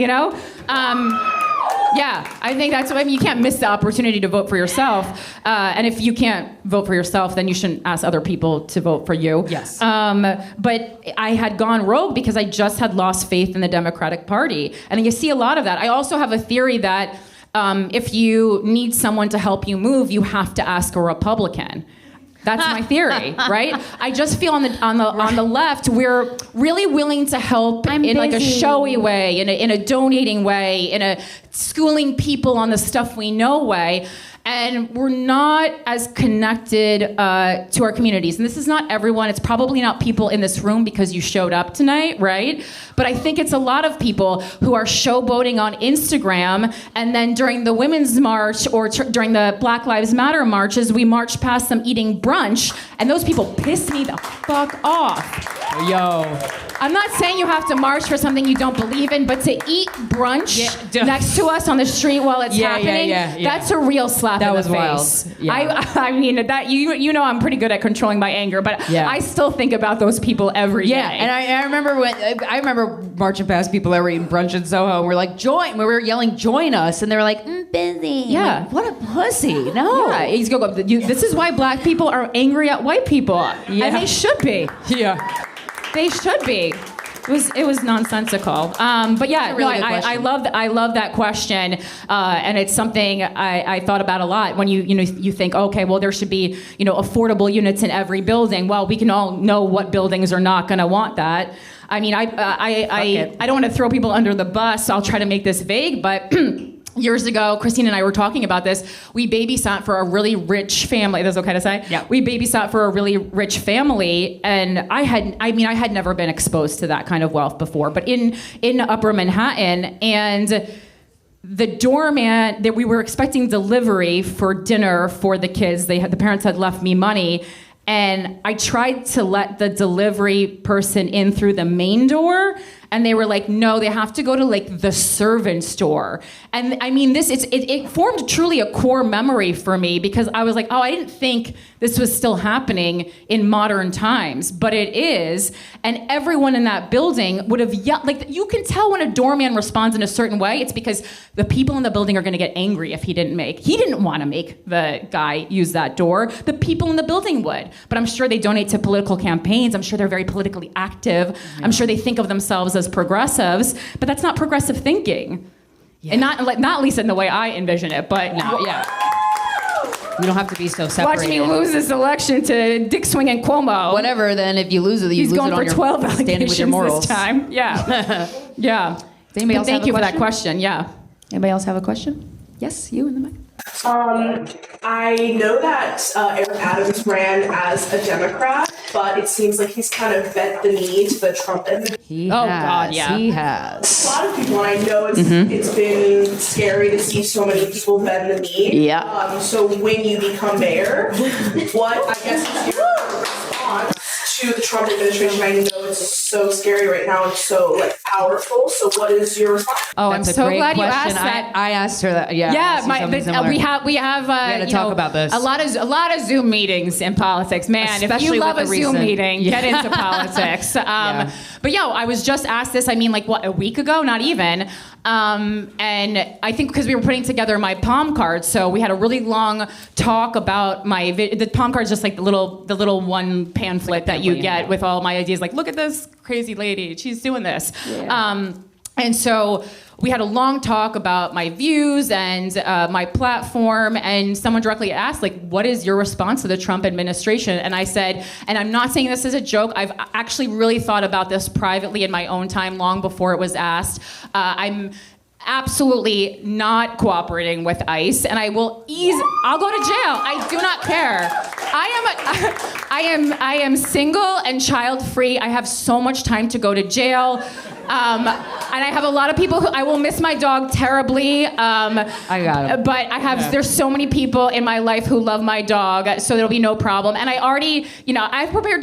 Yeah, I think that's what you can't miss the opportunity to vote for yourself. And if you can't vote for yourself, then you shouldn't ask other people to vote for you. Yes. But I had gone rogue because I just had lost faith in the Democratic Party. And you see a lot of that. I also have a theory that if you need someone to help you move, you have to ask a Republican. That's my theory, right? I just feel on the left, we're really willing to help in like a showy way, in a donating way, in a schooling people on the stuff we know way. And we're not as connected to our communities. And this is not everyone. It's probably not people in this room because you showed up tonight, right? But I think it's a lot of people who are showboating on Instagram. And then during the Women's March or during the Black Lives Matter marches, we marched past them eating brunch. And those people piss me the fuck off. Yo. I'm not saying you have to march for something you don't believe in, but to eat brunch next to us on the street while it's happening, that's a real slap in the face. Wild. Yeah. I mean, that you know I'm pretty good at controlling my anger, but I still think about those people every day. Yeah, and I remember marching past people that were eating brunch in Soho, and we're like, join. We were yelling, join us, and they were like, busy. Yeah. Like, what a pussy. No. Yeah, he's go. This is why black people are angry at white people, and they should be. Yeah. They should be. It was nonsensical. But yeah, Really good I love that question, and it's something I thought about a lot. When you think, okay, well, there should be affordable units in every building. Well, we can all know what buildings are not going to want that. I mean, I don't want to throw people under the bus, so I'll try to make this vague, but. Years ago, Krystyna and I were talking about this. We babysat for a really rich family. That's okay to say? Yeah. We babysat for a really rich family, and I had never been exposed to that kind of wealth before. But in Upper Manhattan, and the doorman that we were expecting delivery for dinner for the kids. The parents had left me money. And I tried to let the delivery person in through the main door, and they were like, no, they have to go to like the servant's door. And I mean, it formed truly a core memory for me, because I was like, oh, I didn't think this was still happening in modern times, but it is. And everyone in that building would have yelled. Like, you can tell when a doorman responds in a certain way. It's because the people in the building are going to get angry if he didn't want to make the guy use that door. The people in the building would. But I'm sure they donate to political campaigns. I'm sure they're very politically active. Yeah. I'm sure they think of themselves as progressives, but that's not progressive thinking. Yeah. And not at least in the way I envision it, but no, yeah. You don't have to be so separated. Watch me lose this election to Dick Swinging Cuomo. Whatever, then if you lose it, you He's lose going it for on your 12 standing with your morals. this time. Yeah. Yeah. Does anybody else Thank have you a for that question? question. Yeah. Anybody else have a question? Yes, you in the mic. I know that Eric Adams ran as a Democrat, but it seems like he's kind of bent the knee to the Trump administration. He has. A lot of people, and I know it's been scary to see so many people bend the knee. Yeah. So when you become mayor, what I guess is your response to the Trump administration? I know it's so scary right now and so powerful. So what is your response? Oh, I'm so glad you asked that. I asked her that. Yeah. We had to talk about this. A lot of Zoom meetings in politics. Man, especially if you love a Zoom recent... meeting, get into politics. But I was just asked this. I mean, a week ago? Not even. And I think because we were putting together my palm cards, so we had a really long talk about the palm card's just like the little one pamphlet that you get with all my ideas. Like, look at this crazy lady, she's doing this. Yeah. And so we had a long talk about my views and my platform, and someone directly asked, what is your response to the Trump administration? And I said, and I'm not saying this as a joke, I've actually really thought about this privately in my own time long before it was asked. I'm absolutely not cooperating with ICE, and I'll go to jail. I do not care. I am single and child-free. I have so much time to go to jail. And I have a lot of people I will miss my dog terribly. I got it. But there's so many people in my life who love my dog, so there'll be no problem. And I already, I've prepared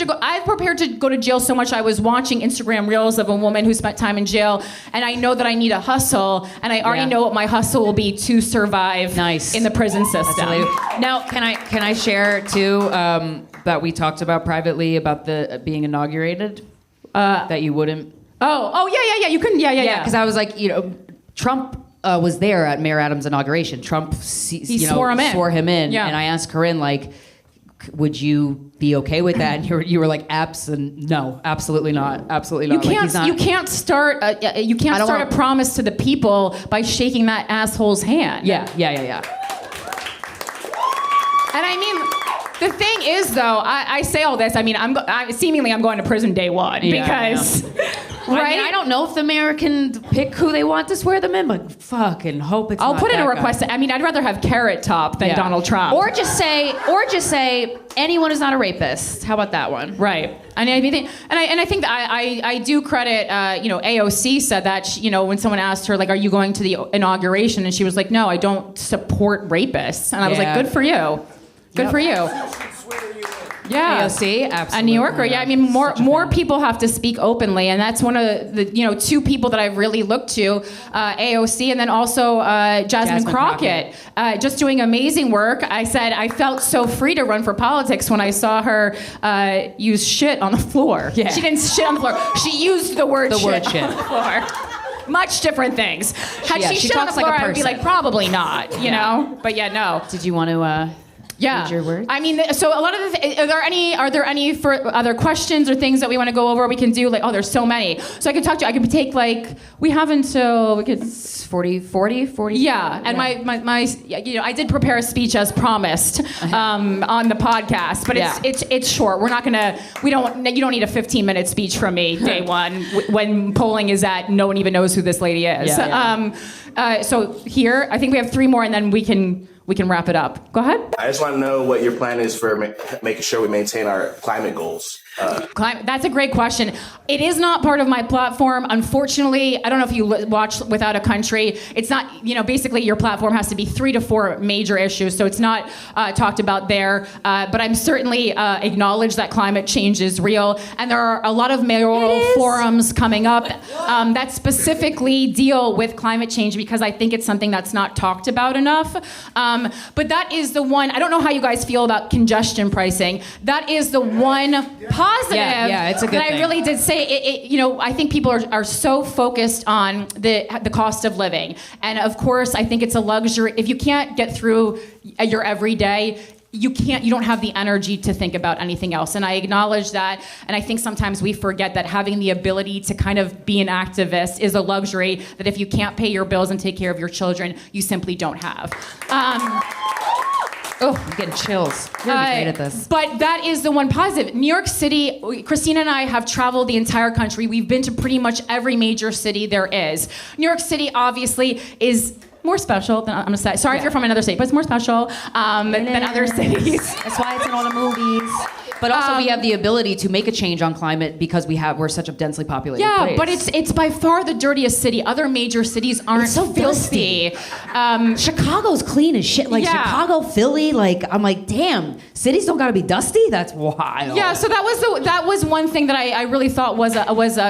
to go to jail so much. I was watching Instagram reels of a woman who spent time in jail, and I know that I need a hustle, and I already know what my hustle will be to survive in the prison system. Now, can I share too that we talked about privately about the being inaugurated that you wouldn't. Oh, yeah. You couldn't, yeah. Because I was like, Trump was there at Mayor Adams' inauguration. Trump, swore him in. Yeah. And I asked Corinne, would you be okay with that? And you were like, no, absolutely not, absolutely not. You can't start a promise to the people by shaking that asshole's hand. Yeah. And I mean, the thing is, though, I say all this. I mean, I'm going to prison day one because, right? I mean, I don't know if the mayor can pick who they want to swear them in, but fucking hope it's. I'll put in a request. I mean, I'd rather have Carrot Top than Donald Trump, or just say anyone who's not a rapist. How about that one? Right. And I think that I do credit. AOC said that when someone asked her are you going to the inauguration, and she was like, no, I don't support rapists, and I was like, good for you. Good for you. Yeah. AOC, absolutely. A New Yorker. Yeah, I mean, more people have to speak openly, and that's one of the two people that I've really looked to, AOC, and then also Jasmine Crockett, just doing amazing work. I said I felt so free to run for politics when I saw her use shit on the floor. Yeah. She didn't shit on the floor. She used the word shit on the floor. Much different things. Had she shit on the floor, I would be like, probably not, you know? But yeah, no. Did you want to... Yeah. Major words? I mean, so a lot of the are there any for other questions or things that we want to go over? We can do like, there's so many. So I could talk to you. I could take we have until, we could. 40. Yeah. And my I did prepare a speech as promised on the podcast, but it's short. We're not going to, you don't need a 15-minute speech from me day one when polling is at no one even knows who this lady is. So here, I think we have 3 more and then we can wrap it up. Go ahead. I just want to know what your plan is for making sure we maintain our climate goals. That's a great question. It is not part of my platform. Unfortunately, I don't know if you watch Without a Country. It's not, basically your platform has to be 3 to 4 major issues, so it's not talked about there. But I'm certainly acknowledge that climate change is real, and there are a lot of mayoral forums coming up that specifically deal with climate change because I think it's something that's not talked about enough. But that is the one, I don't know how you guys feel about congestion pricing. That is the one positive it's a good that thing. I really did say. I think people are so focused on the cost of living. And of course, I think it's a luxury. If you can't get through your everyday, you don't have the energy to think about anything else. And I acknowledge that. And I think sometimes we forget that having the ability to kind of be an activist is a luxury that if you can't pay your bills and take care of your children, you simply don't have. I'm getting chills. You're really great at this. But that is the one positive. New York City, Krystyna and I have traveled the entire country. We've been to pretty much every major city there is. New York City, obviously, is more special than, I'm going to say, sorry if you're from another state, but it's more special than other cities. That's why it's in all the movies. But also we have the ability to make a change on climate because we're such a densely populated place. But it's by far the dirtiest city. Other major cities aren't so filthy. Chicago's clean as shit. Chicago, Philly, I'm like, damn, cities don't gotta be dusty? That's wild. Yeah, so that was one thing that I really thought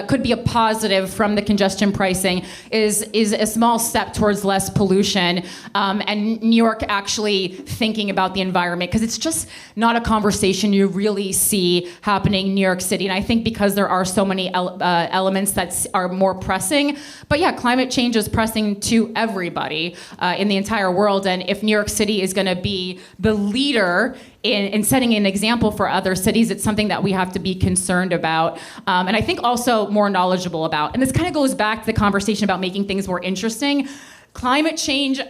could be a positive from the congestion pricing is a small step towards less pollution and New York actually thinking about the environment because it's just not a conversation you really see happening in New York City. And I think because there are so many elements that are more pressing. But yeah, climate change is pressing to everybody in the entire world. And if New York City is going to be the leader in setting an example for other cities, it's something that we have to be concerned about. And I think also more knowledgeable about. And this kind of goes back to the conversation about making things more interesting. Climate change,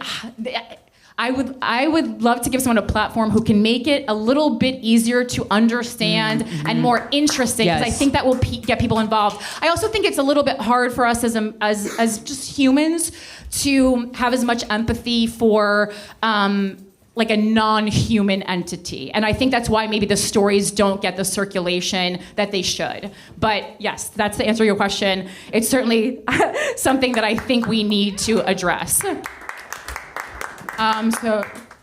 I would love to give someone a platform who can make it a little bit easier to understand and more interesting because I think that will get people involved. I also think it's a little bit hard for us as just humans to have as much empathy for like a non-human entity. And I think that's why maybe the stories don't get the circulation that they should. But yes, that's to answer your question. It's certainly something that I think we need to address. So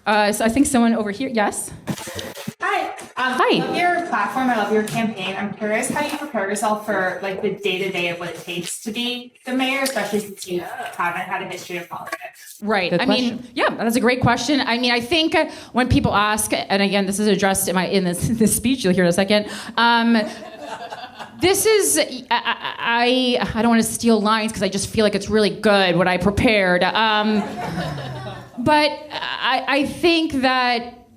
I think someone over here, yes? Hi. Hi. I love your platform. I love your campaign. I'm curious how you prepare yourself for the day-to-day of what it takes to be the mayor, especially since you haven't had a history of politics. Right. That's a great question. I mean, I think when people ask, and again, this is addressed in this speech, you'll hear in a second. This is, I don't want to steal lines because I just feel like it's really good what I prepared. But I think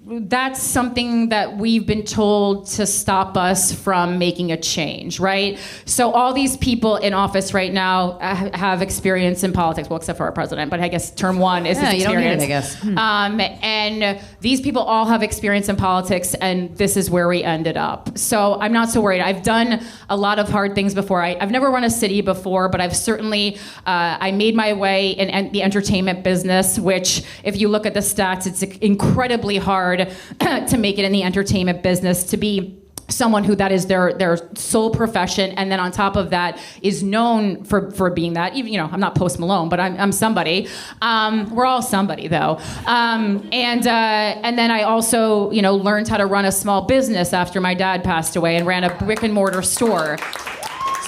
that's something that we've been told to stop us from making a change, right? So all these people in office right now have experience in politics, well, except for our president, but I guess term one is his experience. You don't need it, I guess. And these people all have experience in politics, and this is where we ended up. So I'm not so worried. I've done a lot of hard things before. I've never run a city before, but I've certainly, I made my way in the entertainment business, which if you look at the stats, it's incredibly hard to make it in the entertainment business, to be someone who that is their sole profession, and then on top of that is known for being that. Even I'm not Post Malone, but I'm somebody. We're all somebody though. And then I also learned how to run a small business after my dad passed away and ran a brick and mortar store.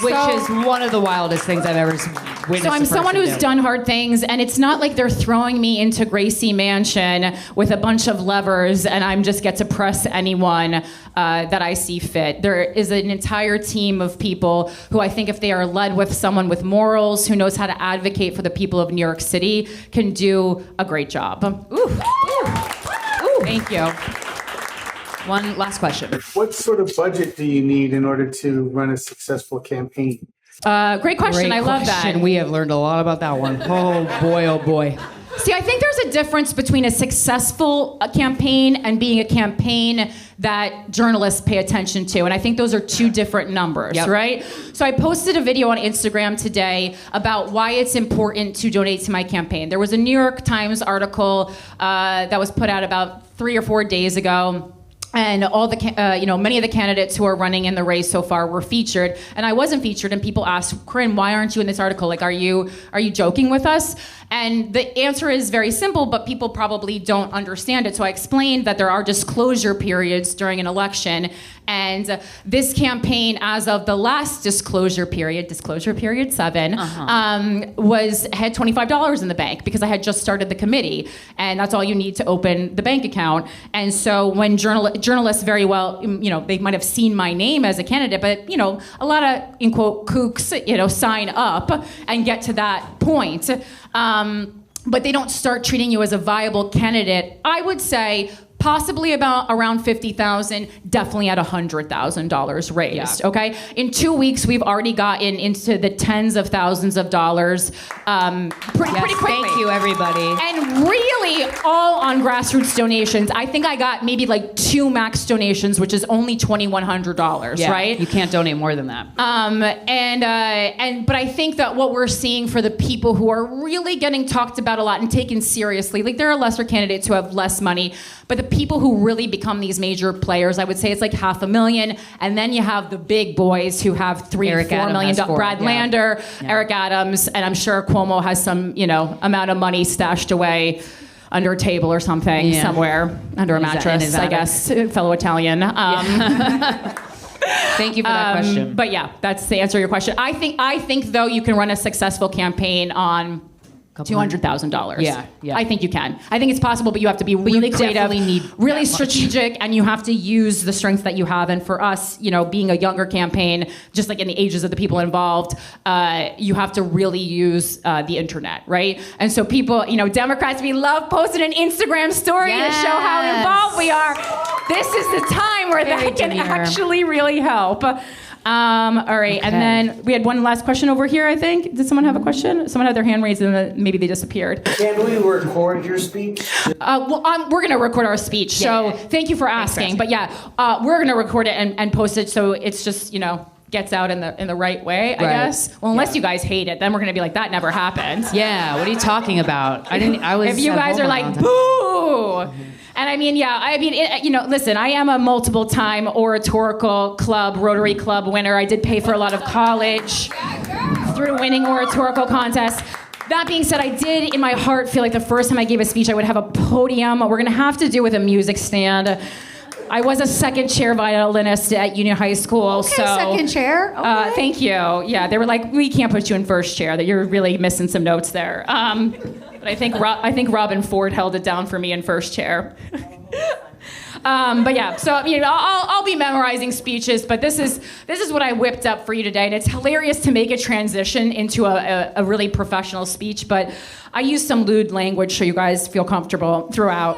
Which is one of the wildest things I've ever witnessed. So I'm someone who's done hard things, and it's not like they're throwing me into Gracie Mansion with a bunch of levers and I'm just get to press anyone that I see fit. There is an entire team of people who I think if they are led with someone with morals, who knows how to advocate for the people of New York City, can do a great job. Ooh. Thank you. One last question. What sort of budget do you need in order to run a successful campaign? Great question. I love that. We have learned a lot about that one. Oh boy, oh boy. See, I think there's a difference between a successful campaign and being a campaign that journalists pay attention to. And I think those are two different numbers, right? So I posted a video on Instagram today about why it's important to donate to my campaign. There was a New York Times article that was put out about 3 or 4 days ago. And all the, many of the candidates who are running in the race so far were featured, and I wasn't featured. And people asked, Corinne, why aren't you in this article? Like, are you joking with us? And the answer is very simple, but people probably don't understand it. So I explained that there are disclosure periods during an election, and this campaign, as of the last disclosure period 7, had $25 in the bank because I had just started the committee, and that's all you need to open the bank account. And so when journalists very well, they might have seen my name as a candidate, but a lot of in quote kooks, sign up and get to that point. But they don't start treating you as a viable candidate. I would say possibly around $50,000, definitely at $100,000 raised. Okay, in 2 weeks we've already gotten into the tens of thousands of dollars, pretty quickly. Thank you, everybody. And really, all on grassroots donations. I think I got maybe like 2 max donations, which is only $2,100. Right? You can't donate more than that. But I think that what we're seeing for the people who are really getting talked about a lot and taken seriously, like there are lesser candidates who have less money, but the people who really become these major players, I would say it's like $500,000, and then you have the big boys who have $3-4 million. Brad Lander, Eric Adams, and I'm sure Cuomo has some, amount of money stashed away under a table or something somewhere under a mattress. I guess, fellow Italian. Thank you for that question. But yeah, that's the answer to your question. I think though you can run a successful campaign on $200,000. Yeah. I think you can. I think it's possible, but you have to be really creative, really strategic, and you have to use the strengths that you have. And for us, being a younger campaign, just like in the ages of the people involved, you have to really use the internet, right? And so people, Democrats, we love posting an Instagram story to show how involved we are. This is the time where that can actually really help. All right, and then we had one last question over here, I think. Did someone have a question? Someone had their hand raised and then maybe they disappeared. Can we record your speech? We're going to record our speech, so thank you for asking. But we're going to record it and post it so it's just, gets out in the right way, I guess. Well, unless you guys hate it, then we're going to be like, that never happened. Yeah, what are you talking about? If you guys are like, boo! And listen, I am a multiple-time oratorical club, Rotary Club winner. I did pay for a lot of college through winning oratorical contests. That being said, I did, in my heart, feel like the first time I gave a speech, I would have a podium. We're going to have to do with a music stand. I was a second chair violinist at Union High School. Okay, second chair. Okay. Thank you. Yeah, they were like, we can't put you in first chair. That you're really missing some notes there. But I think Robin Ford held it down for me in first chair. So I'll be memorizing speeches, but this is what I whipped up for you today, and it's hilarious to make a transition into a really professional speech. But I used some lewd language so you guys feel comfortable throughout.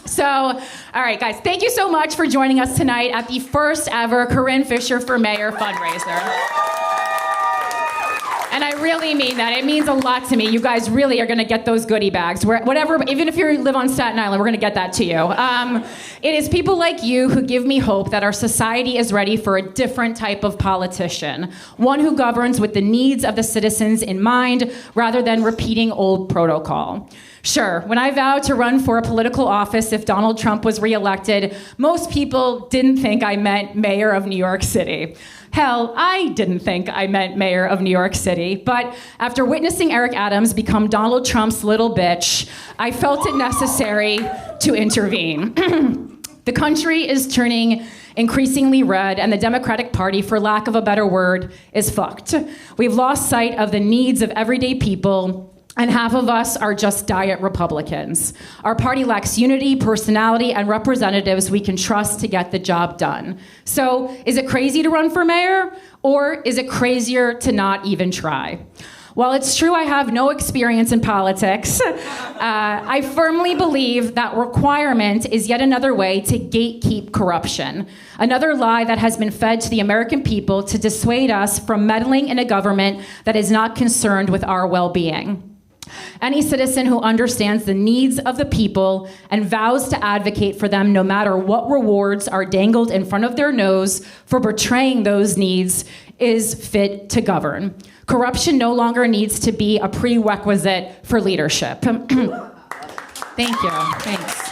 So, all right, guys, thank you so much for joining us tonight at the first ever Corinne Fisher for Mayor fundraiser. And I really mean that. It means a lot to me. You guys really are going to get those goodie bags. Even if you live on Staten Island, we're going to get that to you. It is people like you who give me hope that our society is ready for a different type of politician, one who governs with the needs of the citizens in mind rather than repeating old protocol. Sure, when I vowed to run for a political office if Donald Trump was reelected, most people didn't think I meant mayor of New York City. Hell, I didn't think I meant mayor of New York City, but after witnessing Eric Adams become Donald Trump's little bitch, I felt it necessary to intervene. The country is turning increasingly red, and the Democratic Party, for lack of a better word, is fucked. We've lost sight of the needs of everyday people, and half of us are just diet Republicans. Our party lacks unity, personality, and representatives we can trust to get the job done. So, is it crazy to run for mayor? Or is it crazier to not even try? While it's true I have no experience in politics, I firmly believe that requirement is yet another way to gatekeep corruption. Another lie that has been fed to the American people to dissuade us from meddling in a government that is not concerned with our well-being. Any citizen who understands the needs of the people and vows to advocate for them no matter what rewards are dangled in front of their nose for betraying those needs is fit to govern. Corruption no longer needs to be a prerequisite for leadership. Thank you. Thanks.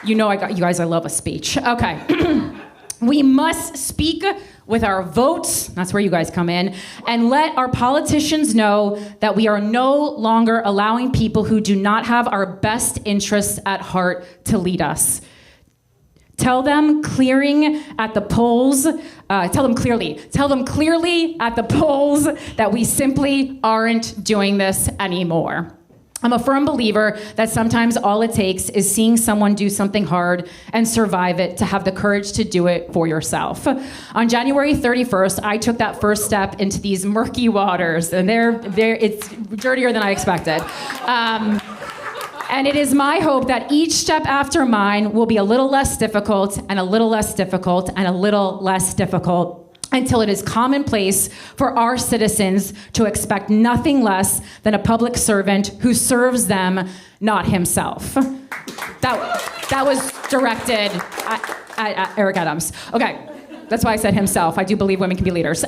You know you guys, I love a speech. Okay. We must speak with our votes, that's where you guys come in, and let our politicians know that we are no longer allowing people who do not have our best interests at heart to lead us. Tell them clearly at the polls that we simply aren't doing this anymore. I'm a firm believer that sometimes all it takes is seeing someone do something hard and survive it to have the courage to do it for yourself. On January 31st, I took that first step into these murky waters, and it's dirtier than I expected. And it is my hope that each step after mine will be a little less difficult and a little less difficult and a little less difficult until it is commonplace for our citizens to expect nothing less than a public servant who serves them, not himself. That was directed at Eric Adams. Okay, that's why I said himself. I do believe women can be leaders.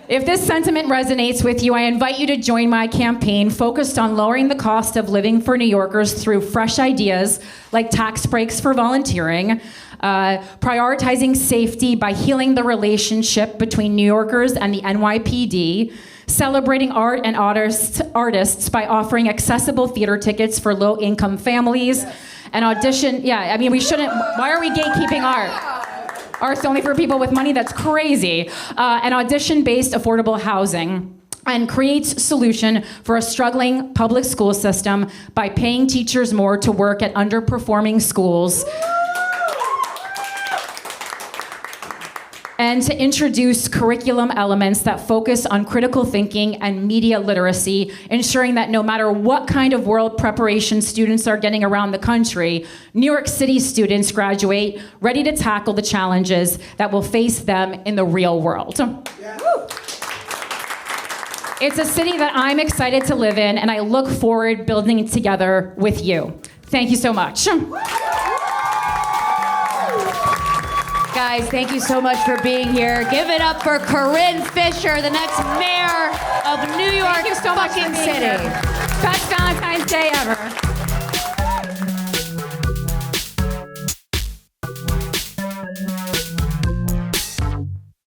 If this sentiment resonates with you, I invite you to join my campaign focused on lowering the cost of living for New Yorkers through fresh ideas like tax breaks for volunteering, prioritizing safety by healing the relationship between New Yorkers and the NYPD, celebrating art and artists by offering accessible theater tickets for low-income families, and audition. Yeah, I mean, we shouldn't. Why are we gatekeeping art? Art's only for people with money? That's crazy. And audition-based affordable housing. And creates solution for a struggling public school system by paying teachers more to work at underperforming schools. And to introduce curriculum elements that focus on critical thinking and media literacy, ensuring that no matter what kind of world preparation students are getting around the country, New York City students graduate ready to tackle the challenges that will face them in the real world. Yeah. It's a city that I'm excited to live in, and I look forward building it together with you. Thank you so much. Guys, thank you so much for being here. Give it up for Corinne Fisher, the next mayor of New York Thank you so much fucking for being City. here. Best Valentine's Day ever.